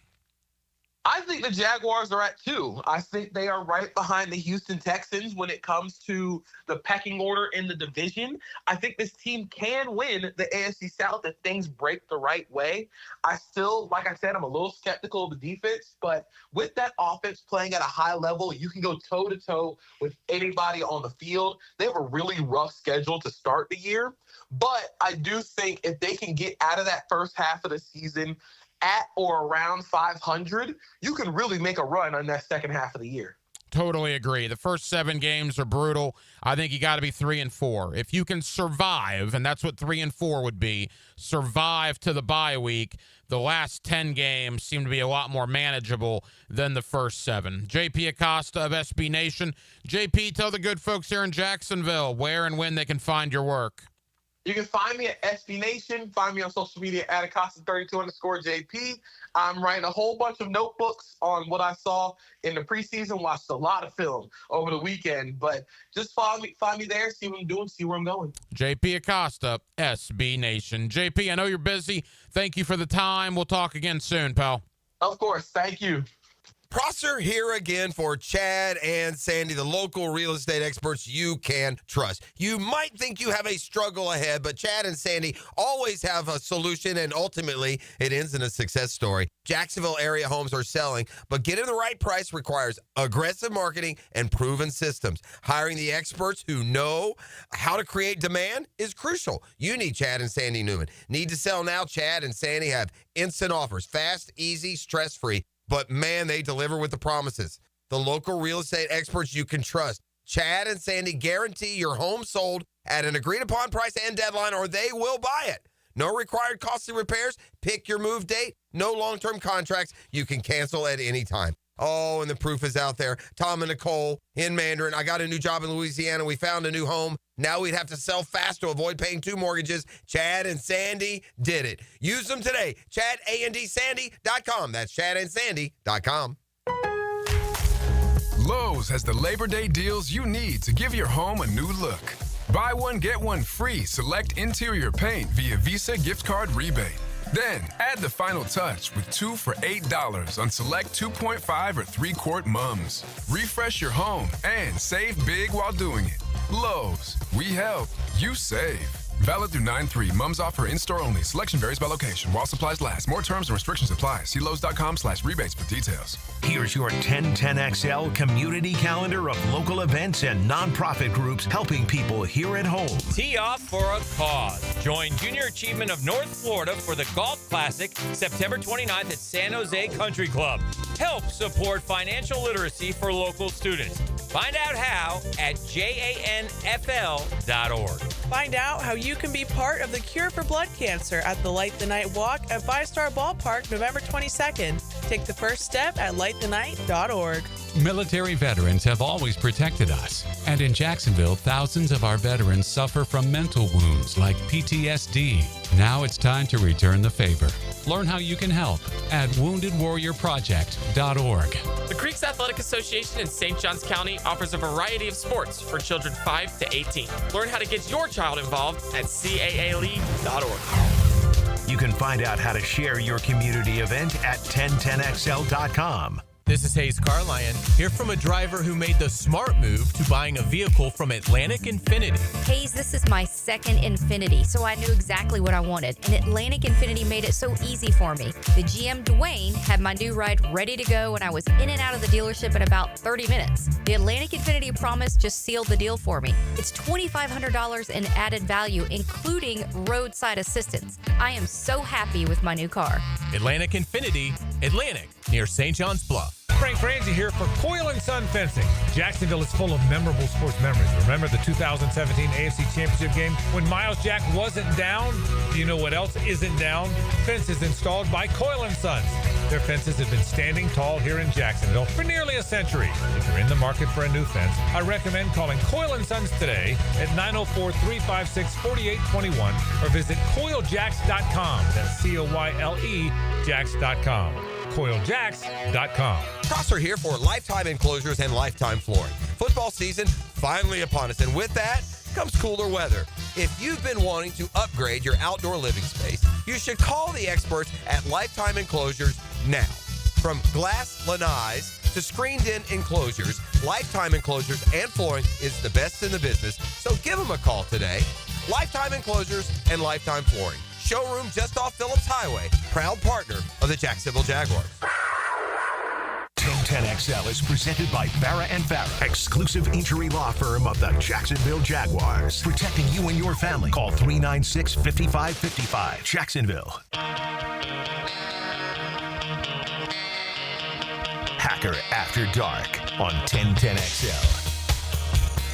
I think the Jaguars are at 2. I think they are right behind the Houston Texans when it comes to the pecking order in the division. I think this team can win the AFC South if things break the right way. I still, like I said, I'm a little skeptical of the defense, but with that offense playing at a high level, you can go toe-to-toe with anybody on the field. They have a really rough schedule to start the year, but I do think if they can get out of that first half of the season at or around 500, you can really make a run on that second half of the year. Totally agree. The first 7 games are brutal. I think you got to be 3-4. If you can survive, and that's what 3-4 would be, survive to the bye week, the last 10 games seem to be a lot more manageable than the first 7. JP Acosta of SB Nation. JP, tell the good folks here in Jacksonville where and when they can find your work. You can find me at SB Nation. Find me on social media at Acosta32_JP. I'm writing a whole bunch of notebooks on what I saw in the preseason. Watched a lot of film over the weekend. But just find me there, see what I'm doing, see where I'm going. JP Acosta, SB Nation. JP, I know you're busy. Thank you for the time. We'll talk again soon, pal. Of course. Thank you. Prosser here again for Chad and Sandy, the local real estate experts you can trust. You might think you have a struggle ahead, but Chad and Sandy always have a solution, and ultimately it ends in a success story. Jacksonville area homes are selling, but getting the right price requires aggressive marketing and proven systems. Hiring the experts who know how to create demand is crucial. You need Chad and Sandy Newman. Need to sell now? Chad and Sandy have instant offers, fast, easy, stress-free. But, man, they deliver with the promises. The local real estate experts you can trust. Chad and Sandy guarantee your home sold at an agreed-upon price and deadline, or they will buy it. No required costly repairs. Pick your move date. No long-term contracts. You can cancel at any time. Oh, and the proof is out there. Tom and Nicole in Mandarin. I got a new job in Louisiana. We found a new home. Now we'd have to sell fast to avoid paying 2 mortgages. Chad and Sandy did it. Use them today. ChadandSandy.com. That's ChadandSandy.com. Lowe's has the Labor Day deals you need to give your home a new look. Buy one, get one free select interior paint via Visa gift card rebate. Then, add the final touch with 2 for $8 on select 2.5 or 3-quart mums. Refresh your home and save big while doing it. Lowe's, we help, you save. Valid through 9/3. Mums offer in-store only. Selection varies by location. While supplies last. More terms and restrictions apply. See Lowe's.com/rebates for details. Here's your 1010XL community calendar of local events and nonprofit groups helping people here at home. Tee off for a cause. Join Junior Achievement of North Florida for the Golf Classic September 29th at San Jose Country Club. Help support financial literacy for local students. Find out how at janfl.org. Find out how you can be part of the cure for blood cancer at the Light the Night Walk at 5-Star Ballpark November 22nd. Take the first step at lightthenight.org. Military veterans have always protected us. And in Jacksonville, thousands of our veterans suffer from mental wounds like PTSD. Now it's time to return the favor. Learn how you can help at woundedwarriorproject.org. The Creeks Athletic Association in St. Johns County offers a variety of sports for children 5 to 18. Learn how to get your child involved at caaleague.org. You can find out how to share your community event at 1010XL.com. This is Hayes Carlyon, here from a driver who made the smart move to buying a vehicle from Atlantic Infinity. Hayes, this is my second Infinity, so I knew exactly what I wanted, and Atlantic Infinity made it so easy for me. The GM Dwayne had my new ride ready to go, and I was in and out of the dealership in about 30 minutes. The Atlantic Infinity promise just sealed the deal for me. It's $2,500 in added value, including roadside assistance. I am so happy with my new car. Atlantic Infinity, Atlantic, near St. John's Bluff. Frank Franzi here for Coyle & Son Fencing. Jacksonville is full of memorable sports memories. Remember the 2017 AFC Championship game when Miles Jack wasn't down? Do you know what else isn't down? Fences installed by Coyle & Sons. Their fences have been standing tall here in Jacksonville for nearly a century. If you're in the market for a new fence, I recommend calling Coyle & Sons today at 904-356-4821 or visit CoyleJacks.com. That's C-O-Y-L-E Jacks.com. CoyleJacks.com. Prosser here for Lifetime Enclosures and Lifetime Flooring. Football season finally upon us, and with that comes cooler weather. If you've been wanting to upgrade your outdoor living space, you should call the experts at Lifetime Enclosures now. From glass lanais to screened-in enclosures, Lifetime Enclosures and Flooring is the best in the business, so give them a call today. Lifetime Enclosures and Lifetime Flooring. Showroom just off Phillips Highway. Proud partner of the Jacksonville Jaguars. 1010XL is presented by Farah and Farah, exclusive injury law firm of the Jacksonville Jaguars. Protecting you and your family. Call 396-5555. Jacksonville. Hacker After Dark on 1010XL.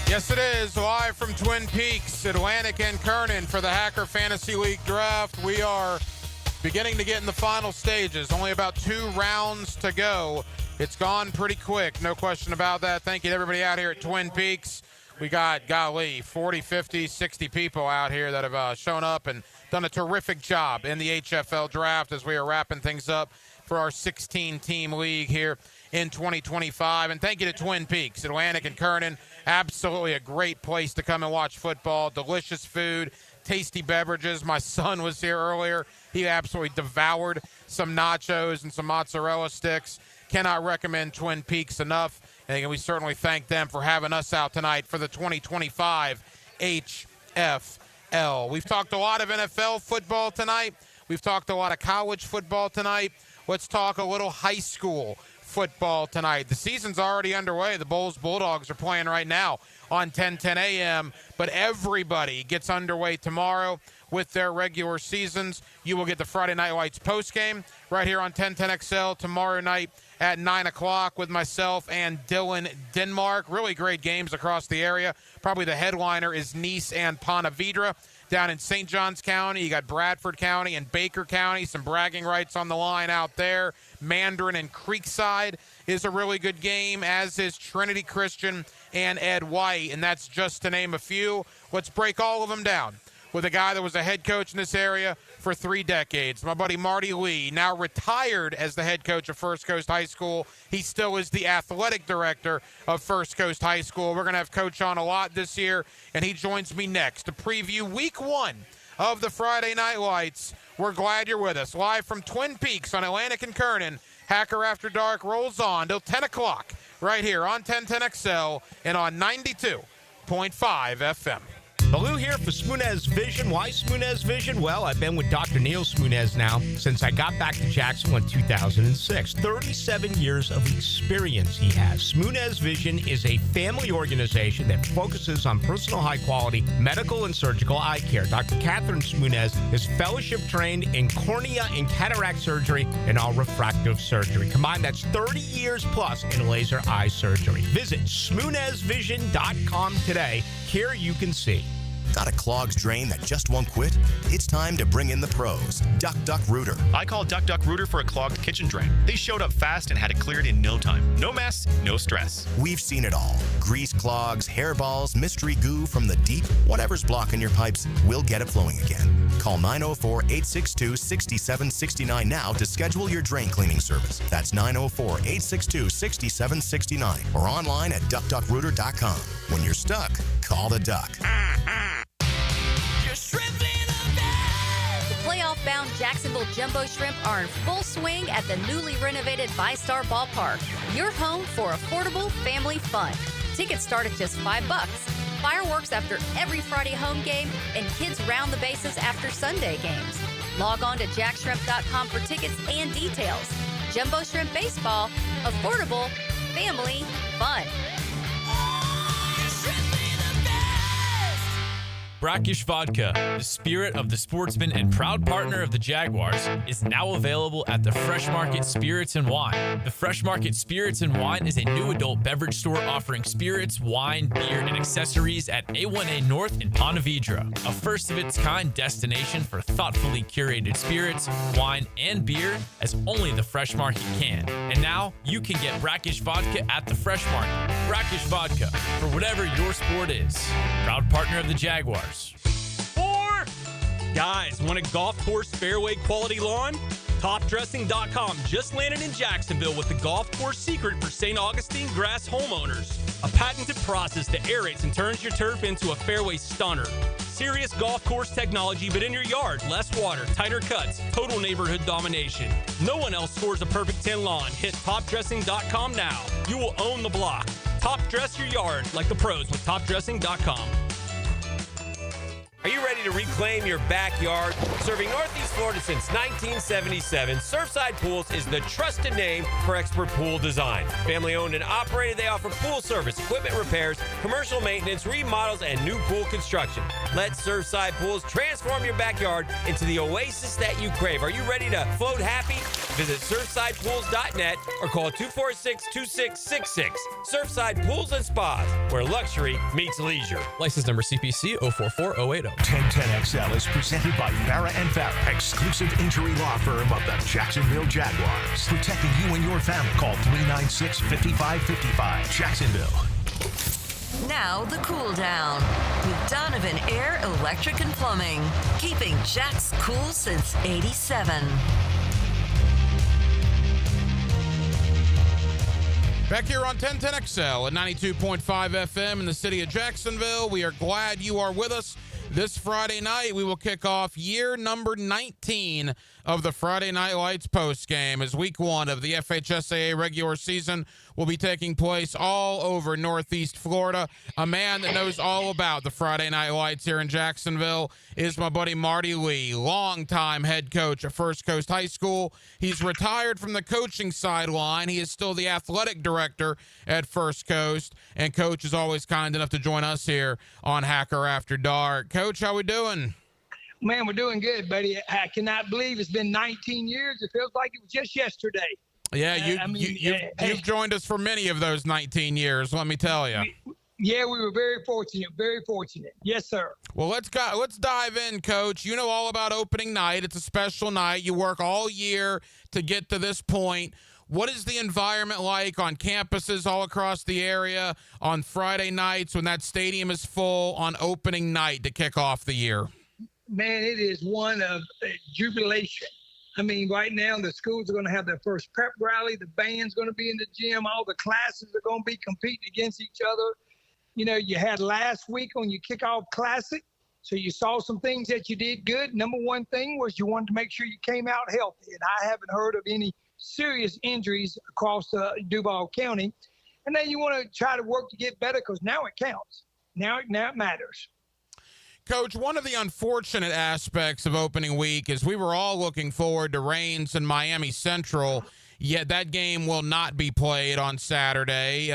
Yes, it is. Live from Twin Peaks, Atlantic and Kernan for the Hacker Fantasy League Draft. We are beginning to get in the final stages. Only about 2 rounds to go. It's gone pretty quick, no question about that. Thank you to everybody out here at Twin Peaks. We got, 40, 50, 60 people out here that have shown up and done a terrific job in the HFL draft as we are wrapping things up for our 16-team league here in 2025. And thank you to Twin Peaks, Atlantic and Kernan. Absolutely a great place to come and watch football. Delicious food, tasty beverages. My son was here earlier. He absolutely devoured some nachos and some mozzarella sticks. Cannot recommend Twin Peaks enough. And we certainly thank them for having us out tonight for the 2025 HFL. We've talked a lot of NFL football tonight. We've talked a lot of college football tonight. Let's talk a little high school football tonight. The season's already underway. The Bulls Bulldogs are playing right now on 10:10 a.m., but everybody gets underway tomorrow with their regular seasons. You will get the Friday Night Lights postgame right here on 1010XL tomorrow night at 9 o'clock with myself and Dylan Denmark. Really great games across the area. Probably the headliner is Nice and Ponte Vedra. Down in St. Johns County, you got Bradford County and Baker County. Some bragging rights on the line out there. Mandarin and Creekside is a really good game, as is Trinity Christian and Ed White, and that's just to name a few. Let's break all of them down with a guy that was a head coach in this area for 3 decades. My buddy Marty Lee, now retired as the head coach of First Coast High School. He still is the athletic director of First Coast High School. We're going to have Coach on a lot this year, and he joins me next to preview week 1 of the Friday Night Lights. We're glad you're with us. Live from Twin Peaks on Atlantic and Kernan, Hacker After Dark rolls on till 10 o'clock right here on 1010XL and on 92.5 FM. Baloo here for Smunez Vision. Why Smunez Vision? Well, I've been with Dr. Neil Smunez now since I got back to Jacksonville in 2006. 37 years of experience he has. Smunez Vision is a family organization that focuses on personal high-quality medical and surgical eye care. Dr. Catherine Smunez is fellowship-trained in cornea and cataract surgery and all refractive surgery. Combined, that's 30 years plus in laser eye surgery. Visit SmunezVision.com today. Here you can see. Got a clogged drain that just won't quit? It's time to bring in the pros. Duck Duck Rooter. I called Duck Duck Rooter for a clogged kitchen drain. They showed up fast and had it cleared in no time. No mess, no stress. We've seen it all. Grease clogs, hairballs, mystery goo from the deep. Whatever's blocking your pipes, we'll get it flowing again. Call 904-862-6769 now to schedule your drain cleaning service. That's 904-862-6769 or online at duckduckrooter.com. When you're stuck, call the duck. The playoff-bound Jacksonville Jumbo Shrimp are in full swing at the newly renovated VyStar Ballpark. Your home for affordable family fun. Tickets start at just $5. Fireworks after every Friday home game and kids round the bases after Sunday games. Log on to jackshrimp.com for tickets and details. Jumbo Shrimp Baseball, affordable family fun. Brackish Vodka, the spirit of the sportsman and proud partner of the Jaguars, is now available at the Fresh Market Spirits and Wine. The Fresh Market Spirits and Wine is a new adult beverage store offering spirits, wine, beer, and accessories at A1A North in Ponte Vedra, a first-of-its-kind destination for thoughtfully curated spirits, wine, and beer as only the Fresh Market can. And now, you can get Brackish Vodka at the Fresh Market. Brackish Vodka, for whatever your sport is. Proud partner of the Jaguars. 4 guys, want a golf course fairway quality lawn? Topdressing.com just landed in Jacksonville with the golf course secret for St. Augustine grass homeowners. A patented process that aerates and turns your turf into a fairway stunner. Serious golf course technology, but in your yard. Less water, tighter cuts, total neighborhood domination. No one else scores a perfect 10 lawn. Hit topdressing.com now. You will own the block. Top dress your yard like the pros with topdressing.com. Are you ready to reclaim your backyard? Serving Northeast Florida since 1977, Surfside Pools is the trusted name for expert pool design. Family owned and operated, they offer pool service, equipment repairs, commercial maintenance, remodels, and new pool construction. Let Surfside Pools transform your backyard into the oasis that you crave. Are you ready to float happy? Visit surfsidepools.net or call 246-2666. Surfside Pools and Spas, where luxury meets leisure. License number CPC 044080. 1010XL is presented by Farah and Farah, exclusive injury law firm of the Jacksonville Jaguars. Protecting you and your family. Call 396-5555. Jacksonville. Now the cool down with Donovan Air Electric and Plumbing, keeping Jax cool since '87. Back here on 1010XL at 92.5 FM in the city of Jacksonville. We are glad you are with us. This Friday night, we will kick off year number 19 of the Friday Night Lights postgame as week one of the FHSAA regular season will be taking place all over Northeast Florida. A man that knows all about the Friday Night Lights here in Jacksonville is my buddy Marty Lee, longtime head coach at First Coast High School. He's retired from the coaching sideline. He is still the athletic director at First Coast, and Coach is always kind enough to join us here on Hacker After Dark. Coach, how we doing? Man, we're doing good, buddy. I cannot believe it's been 19 years. It feels like it was just yesterday. Yeah, you've joined us for many of those 19 years, let me tell you. Yeah, we were very fortunate, very fortunate. Yes, sir. Well, let's dive in, Coach. You know all about opening night. It's a special night. You work all year to get to this point. What is the environment like on campuses all across the area on Friday nights when that stadium is full on opening night to kick off the year? Man, it is one of jubilation. I mean, right now the schools are going to have their first prep rally. The band's going to be in the gym. All the classes are going to be competing against each other. You know, you had last week on your kickoff classic, so you saw some things that you did good. Number one thing was you wanted to make sure you came out healthy, and I haven't heard of any serious injuries across Duval County. And then you want to try to work to get better because now it counts. Now it matters. Coach, one of the unfortunate aspects of opening week is we were all looking forward to Reigns and Miami Central, yet that game will not be played on Saturday.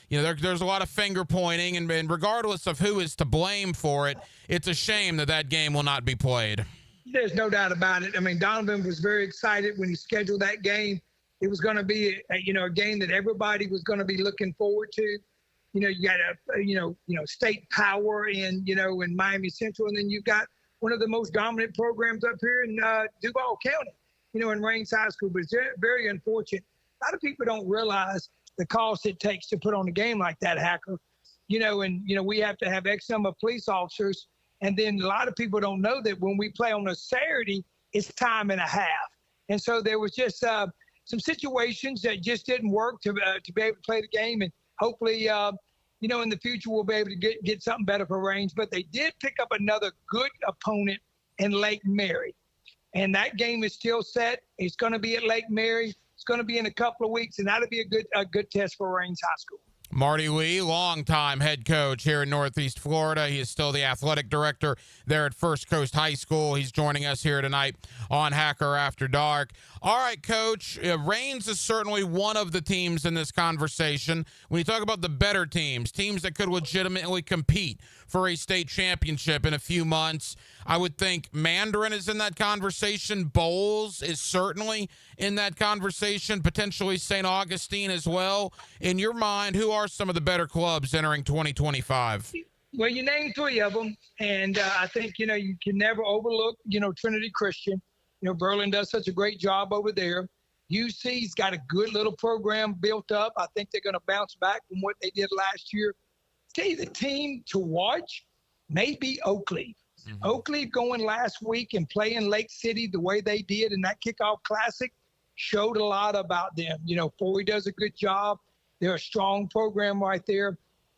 There's a lot of finger pointing, and regardless of who is to blame for it, it's a shame that game will not be played. There's no doubt about it. I mean, Donovan was very excited when he scheduled that game. It was going to be, a game that everybody was going to be looking forward to. You got state power in Miami Central, and then you've got one of the most dominant programs up here in Duval County, in Reigns High School. But it's very unfortunate. A lot of people don't realize the cost it takes to put on a game like that, Hacker. We have to have X number of police officers, and then a lot of people don't know that when we play on a Saturday, it's time and a half. And so there was just some situations that just didn't work to be able to play the game, and hopefully, in the future, we'll be able to get something better for Reigns. But they did pick up another good opponent in Lake Mary. And that game is still set. It's going to be at Lake Mary. It's going to be in a couple of weeks, and that'll be a good test for Reigns High School. Marty Lee, longtime head coach here in Northeast Florida. He is still the athletic director there at First Coast High School. He's joining us here tonight on Hacker After Dark. All right, Coach, Reigns is certainly one of the teams in this conversation. When you talk about the better teams that could legitimately compete for a state championship in a few months, I would think Mandarin is in that conversation. Bowles is certainly in that conversation, potentially St. Augustine as well. In your mind, who are some of the better clubs entering 2025? Well, you named three of them, and I think, you can never overlook, Trinity Christian. Berlin does such a great job over there. UC's got a good little program built up. I think they're going to bounce back from what they did last year. Tell you the team to watch may be Oakleaf. Mm-hmm. Oakleaf going last week and playing Lake City the way they did in that kickoff classic showed a lot about them. Foy does a good job. They're a strong program right there.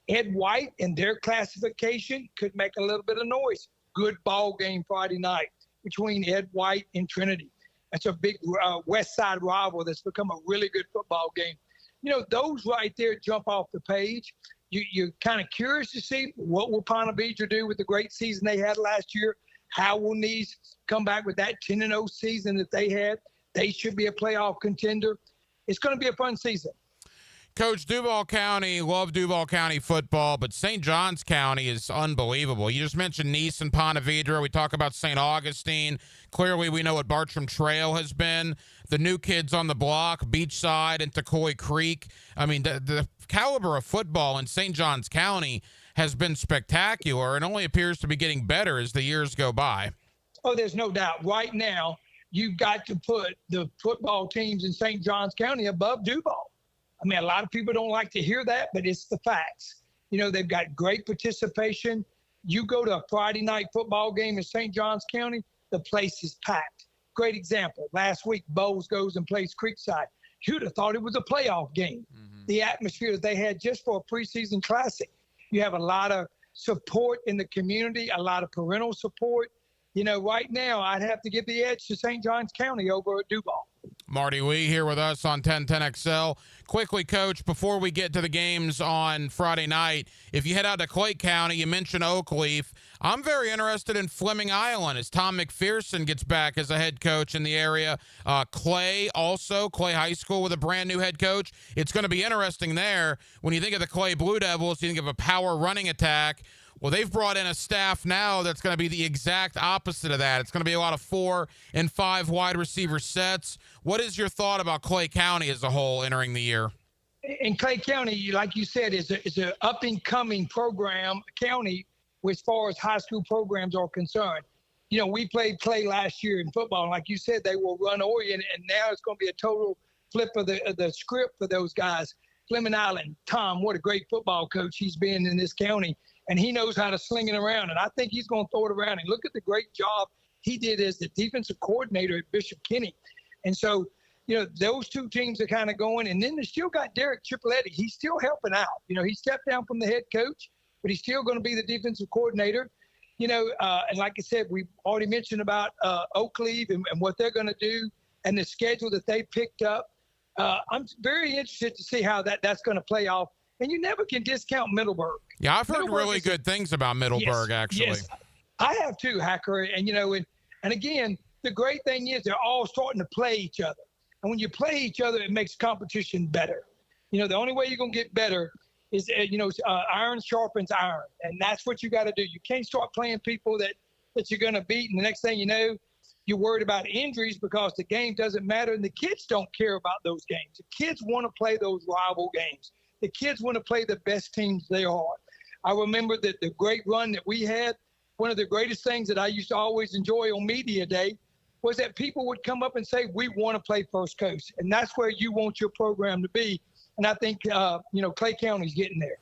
Ed White and their classification could make a little bit of noise. Good ball game Friday night between Ed White and Trinity. That's a big West Side rival that's become a really good football game. Those right there jump off the page. You're kind of curious to see what will Ponte Vedra do with the great season they had last year. How will Nice come back with that 10-0 season that they had? They should be a playoff contender. It's going to be a fun season. Coach, Duval County, love Duval County football, but St. Johns County is unbelievable. You just mentioned Nice and Ponte Vedra. We talk about St. Augustine. Clearly, we know what Bartram Trail has been. The new kids on the block, Beachside and Tocoi Creek. I mean, the caliber of football in St. Johns County has been spectacular and only appears to be getting better as the years go by. Oh, there's no doubt. Right now, you've got to put the football teams in St. Johns County above Duval. I mean, a lot of people don't like to hear that, but it's the facts. They've got great participation. You go to a Friday night football game in St. Johns County, the place is packed. Great example. Last week, Bowles goes and plays Creekside. You'd have thought it was a playoff game. The atmosphere they had just for a preseason classic. You have a lot of support in the community, a lot of parental support. Right now, I'd have to give the edge to St. Johns County over at Duval. Marty Wee here with us on 1010XL. Quickly, Coach, before we get to the games on Friday night, if you head out to Clay County, you mentioned Oakleaf. I'm very interested in Fleming Island as Tom McPherson gets back as a head coach in the area. Clay High School with a brand new head coach. It's going to be interesting there. When you think of the Clay Blue Devils, you think of a power running attack. Well, they've brought in a staff now that's going to be the exact opposite of that. It's going to be a lot of 4 and 5 wide receiver sets. What is your thought about Clay County as a whole entering the year? In Clay County, like you said, is an up-and-coming county as far as high school programs are concerned. We played Clay last year in football. Like you said, they will run oriented, and now it's going to be a total flip of the script for those guys. Fleming Island, Tom, what a great football coach he's been in this county. And he knows how to sling it around. And I think he's going to throw it around. And look at the great job he did as the defensive coordinator at Bishop Kenny. And so, those two teams are kind of going. And then they still got Derek Tripoletti. He's still helping out. He stepped down from the head coach, but he's still going to be the defensive coordinator. And like I said, we already mentioned about Oakleaf and what they're going to do and the schedule that they picked up. I'm very interested to see how that's going to play off. And you never can discount Middleburg. Yeah, I've heard really good things about Middleburg, actually. Yes, I have too, Hacker. And, and again, the great thing is they're all starting to play each other. And when you play each other, it makes competition better. The only way you're going to get better is, iron sharpens iron. And that's what you got to do. You can't start playing people that you're going to beat. And the next thing you know, you're worried about injuries because the game doesn't matter. And the kids don't care about those games. The kids want to play those rival games. The kids want to play the best teams they are. I remember that the great run that we had, one of the greatest things that I used to always enjoy on media day was that people would come up and say, we want to play First Coast. And that's where you want your program to be. And I think, Clay County's getting there.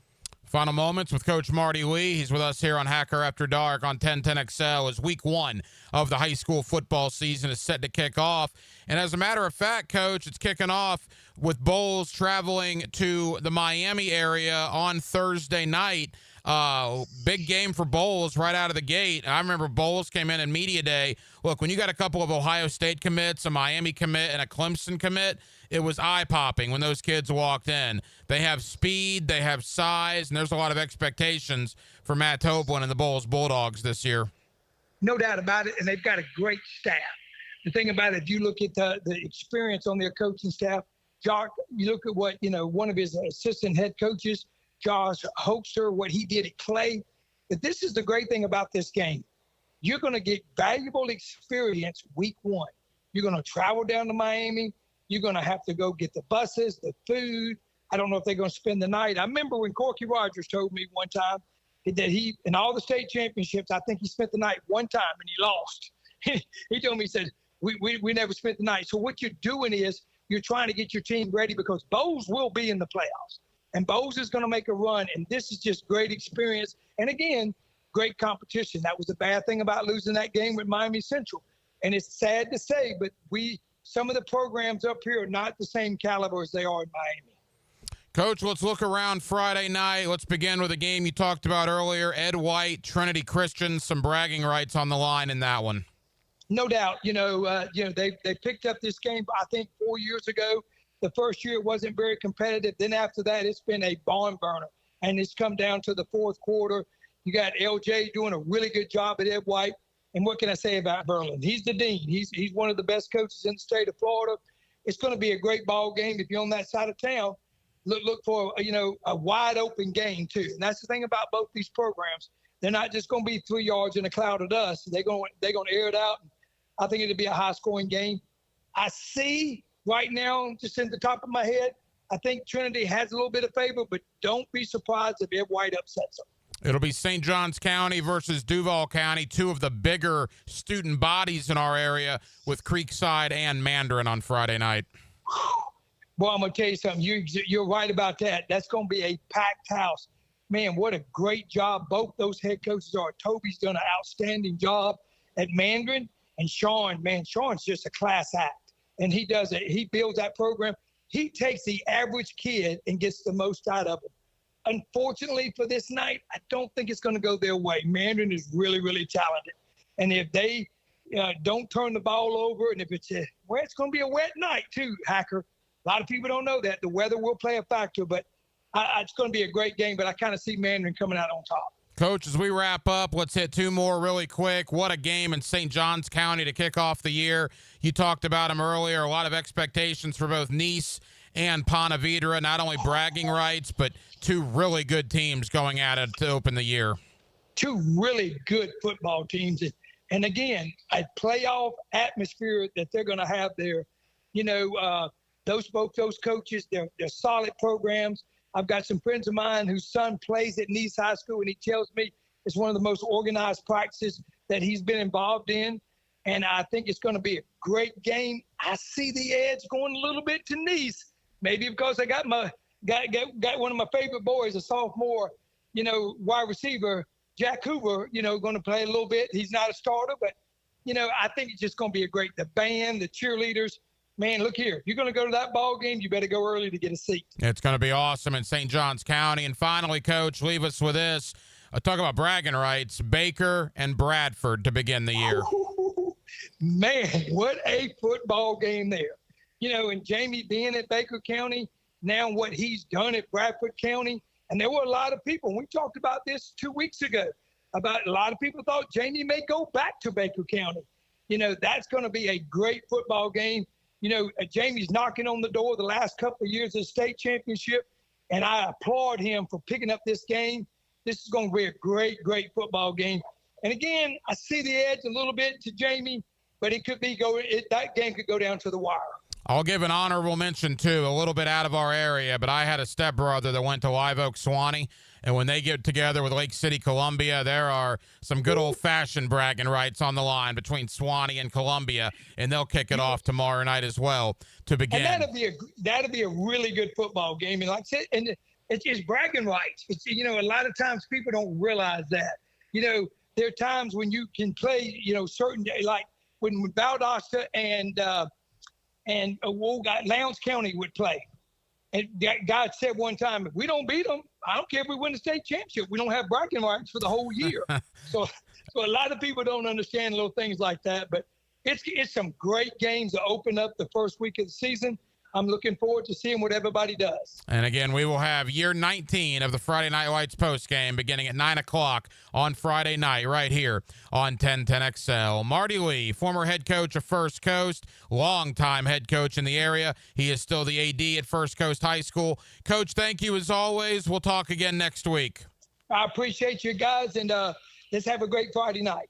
Final moments with Coach Marty Wee. He's with us here on Hacker After Dark on 1010XL as week 1 of the high school football season is set to kick off. And as a matter of fact, Coach, it's kicking off with Bowles traveling to the Miami area on Thursday night. Big game for Bowles right out of the gate. I remember Bowles came in media day. Look, when you got a couple of Ohio State commits, a Miami commit, and a Clemson commit, it was eye-popping when those kids walked in. They have speed, they have size, and there's a lot of expectations for Matt Toplin and the Bowles Bulldogs this year. No doubt about it, and they've got a great staff. The thing about it, if you look at the experience on their coaching staff, Jock, you look at what, one of his assistant head coaches, Josh Hoekstra, what he did at Clay. But this is the great thing about this game. You're going to get valuable experience week 1. You're going to travel down to Miami. You're going to have to go get the buses, the food. I don't know if they're going to spend the night. I remember when Corky Rogers told me one time that he, in all the state championships, I think he spent the night one time and he lost. He told me, he said, we never spent the night. So what you're doing is you're trying to get your team ready because Bowles will be in the playoffs. And Bowles is going to make a run, and this is just great experience. And, again, great competition. That was the bad thing about losing that game with Miami Central. And it's sad to say, but some of the programs up here are not the same caliber as they are in Miami. Coach, let's look around Friday night. Let's begin with a game you talked about earlier, Ed White, Trinity Christian, some bragging rights on the line in that one. No doubt. They picked up this game, I think, 4 years ago. The first year it wasn't very competitive. Then after that, it's been a barn burner, and it's come down to the fourth quarter. You got LJ doing a really good job at Ed White. And what can I say about Berlin? He's the dean. He's one of the best coaches in the state of Florida. It's going to be a great ball game if you're on that side of town. Look for a wide open game too. And that's the thing about both these programs. They're not just going to be 3 yards in a cloud of dust. They're going to air it out. I think it'll be a high scoring game. I see right now, just in the top of my head, I think Trinity has a little bit of favor, but don't be surprised if Ed White upsets them. It'll be St. Johns County versus Duval County, 2 of the bigger student bodies in our area, with Creekside and Mandarin on Friday night. Well, I'm going to tell you something. You're right about that. That's going to be a packed house. man, what a great job both those head coaches are. Toby's done an outstanding job at Mandarin, and Sean, man, Sean's just a class act, and he does it. He builds that program. He takes the average kid and gets the most out of them. Unfortunately for this night, I don't think it's going to go their way. Mandarin is really, really talented, and if they don't turn the ball over, and if it's it's going to be a wet night too, Hacker. A lot of people don't know that. The weather will play a factor, but it's going to be a great game, but I kind of see Mandarin coming out on top. Coach, as we wrap up, let's hit two more really quick. What a game in St. Johns County to kick off the year. You talked about them earlier. A lot of expectations for both Nice and Ponte Vedra. Not only bragging rights, but two really good teams going at it to open the year. Two really good football teams. And again, a playoff atmosphere that they're going to have there. You know, those coaches, they're solid programs. I've got some friends of mine whose son plays at Nice High School, and he tells me it's one of the most organized practices that he's been involved in. And I think it's going to be a great game. I see the edge going a little bit to Nice, maybe because I got one of my favorite boys, a sophomore, wide receiver, Jack Hoover, going to play a little bit. He's not a starter, but, I think it's just going to be the band, the cheerleaders. Man, look here. If you're going to go to that ball game, you better go early to get a seat. It's going to be awesome in St. Johns County. And finally, Coach, leave us with this. Talk about bragging rights. Baker and Bradford to begin the year. Man, what a football game there. And Jamie being at Baker County, now what he's done at Bradford County. And there were a lot of people, and we talked about this 2 weeks ago, about a lot of people thought Jamie may go back to Baker County. That's going to be a great football game. Jamie's knocking on the door the last couple of years of the state championship, and I applaud him for picking up this game. This is going to be a great, great football game. And again, I see the edge a little bit to Jamie, but that game could go down to the wire. I'll give an honorable mention, too, a little bit out of our area, but I had a stepbrother that went to Live Oak Suwannee, and when they get together with Lake City, Columbia, there are some good old-fashioned bragging rights on the line between Suwannee and Columbia, and they'll kick it off tomorrow night as well to begin. And that'll be a really good football game. And like I said, and it's bragging rights. A lot of times people don't realize that. There are times when you can play, certain day, like when Valdosta and Lowndes County would play. And God said one time, if we don't beat them, I don't care if we win the state championship. We don't have bragging rights for the whole year. So a lot of people don't understand little things like that. But it's some great games to open up the first week of the season. I'm looking forward to seeing what everybody does. And again, we will have year 19 of the Friday Night Lights postgame beginning at 9 o'clock on Friday night right here on 1010XL. Marty Lee, former head coach of First Coast, longtime head coach in the area. He is still the AD at First Coast High School. Coach, thank you as always. We'll talk again next week. I appreciate you guys, and let's have a great Friday night.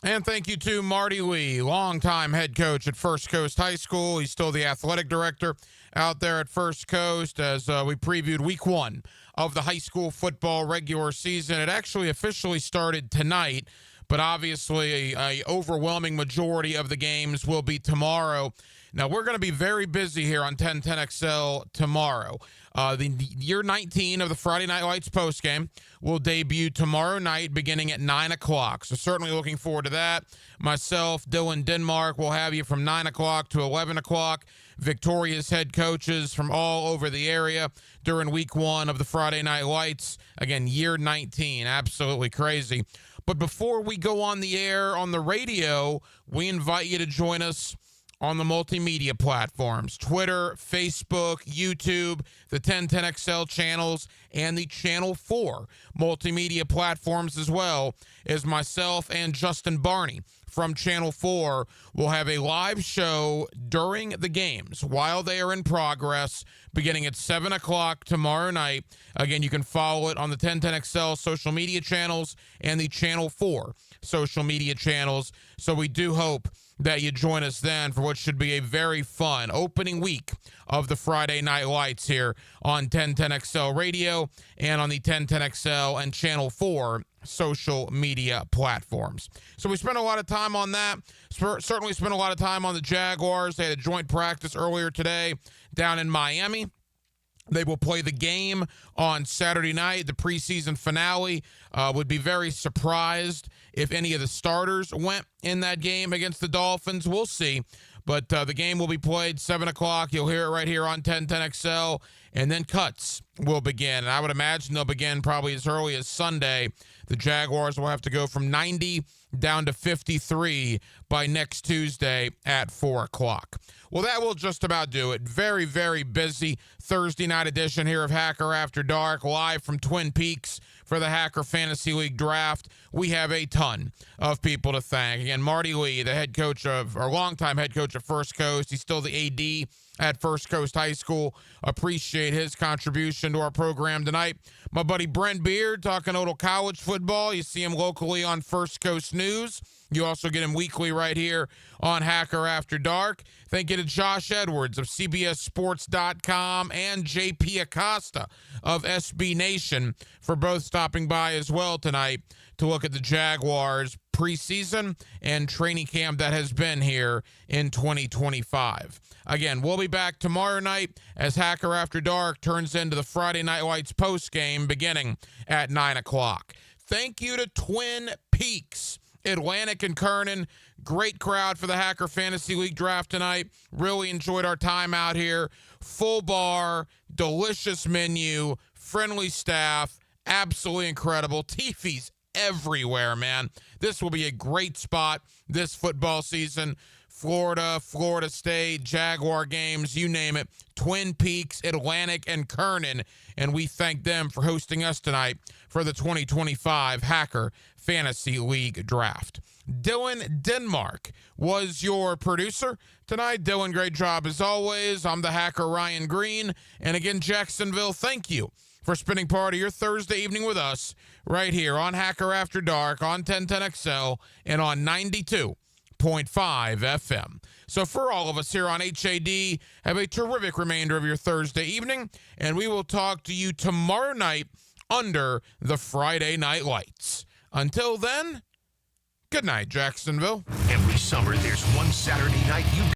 And thank you to Marty Lee, longtime head coach at First Coast High School. He's still the athletic director out there at First Coast as we previewed week 1 of the high school football regular season. It actually officially started tonight, but obviously a overwhelming majority of the games will be tomorrow. Now, we're going to be very busy here on 1010XL tomorrow. The year 19 of the Friday Night Lights postgame will debut tomorrow night beginning at 9 o'clock. So certainly looking forward to that. Myself, Dylan Denmark, will have you from 9 o'clock to 11 o'clock. Victorious head coaches from all over the area during week 1 of the Friday Night Lights. Again, year 19. Absolutely crazy. But before we go on the air on the radio, we invite you to join us on the multimedia platforms, Twitter, Facebook, YouTube, the 1010XL channels, and the Channel 4 multimedia platforms as well, as myself and Justin Barney from Channel 4 will have a live show during the games while they are in progress, beginning at 7 o'clock tomorrow night. Again, you can follow it on the 1010XL social media channels and the Channel 4 social media channels. So we do hope that you join us then for what should be a very fun opening week of the Friday Night Lights here on 1010XL Radio and on the 1010XL and Channel 4 social media platforms. So we spent a lot of time on that. Certainly spent a lot of time on the Jaguars. They had a joint practice earlier today down in Miami. They will play the game on Saturday night, the preseason finale. Would be very surprised if any of the starters went in that game against the Dolphins. We'll see. But the game will be played 7 o'clock. You'll hear it right here on 1010XL. And then cuts will begin. And I would imagine they'll begin probably as early as Sunday. The Jaguars will have to go from 90 down to 53 by next Tuesday at 4 o'clock. Well, that will just about do it. Very, very busy Thursday night edition here of Hacker After Dark, live from Twin Peaks for the Hacker Fantasy League Draft. We have a ton of people to thank. Again, Marty Lee, the head coach of, or longtime head coach of First Coast. He's still the AD at First Coast High School. Appreciate his contribution to our program tonight. My buddy Brent Beard talking a little college football. You see him locally on First Coast News. You also get him weekly right here on Hacker After Dark. Thank you to Josh Edwards of CBSSports.com and JP Acosta of SB Nation for both stopping by as well tonight to look at the Jaguars preseason and training camp that has been here in 2025. Again, we'll be back tomorrow night as Hacker After Dark turns into the Friday Night Lights post game beginning at 9 o'clock. Thank you to Twin Peaks, Atlantic and Kernan. Great crowd for the Hacker Fantasy League Draft tonight. Really enjoyed our time out here. Full bar, delicious menu, friendly staff, absolutely incredible. TVs everywhere, man. This will be a great spot this football season. Florida, Florida State, Jaguar games, you name it. Twin Peaks, Atlantic, and Kernan. And we thank them for hosting us tonight for the 2025 Hacker Fantasy League Draft. Dylan Denmark was your producer tonight. Dylan, great job as always. I'm the Hacker Ryan Green. And again, Jacksonville, thank you for spending part of your Thursday evening with us right here on Hacker After Dark on 1010XL and on 92.5 FM. So for all of us here on HAD, have a terrific remainder of your Thursday evening, and we will talk to you tomorrow night under the Friday Night Lights. Until then, good night, Jacksonville. Every summer, there's one Saturday night you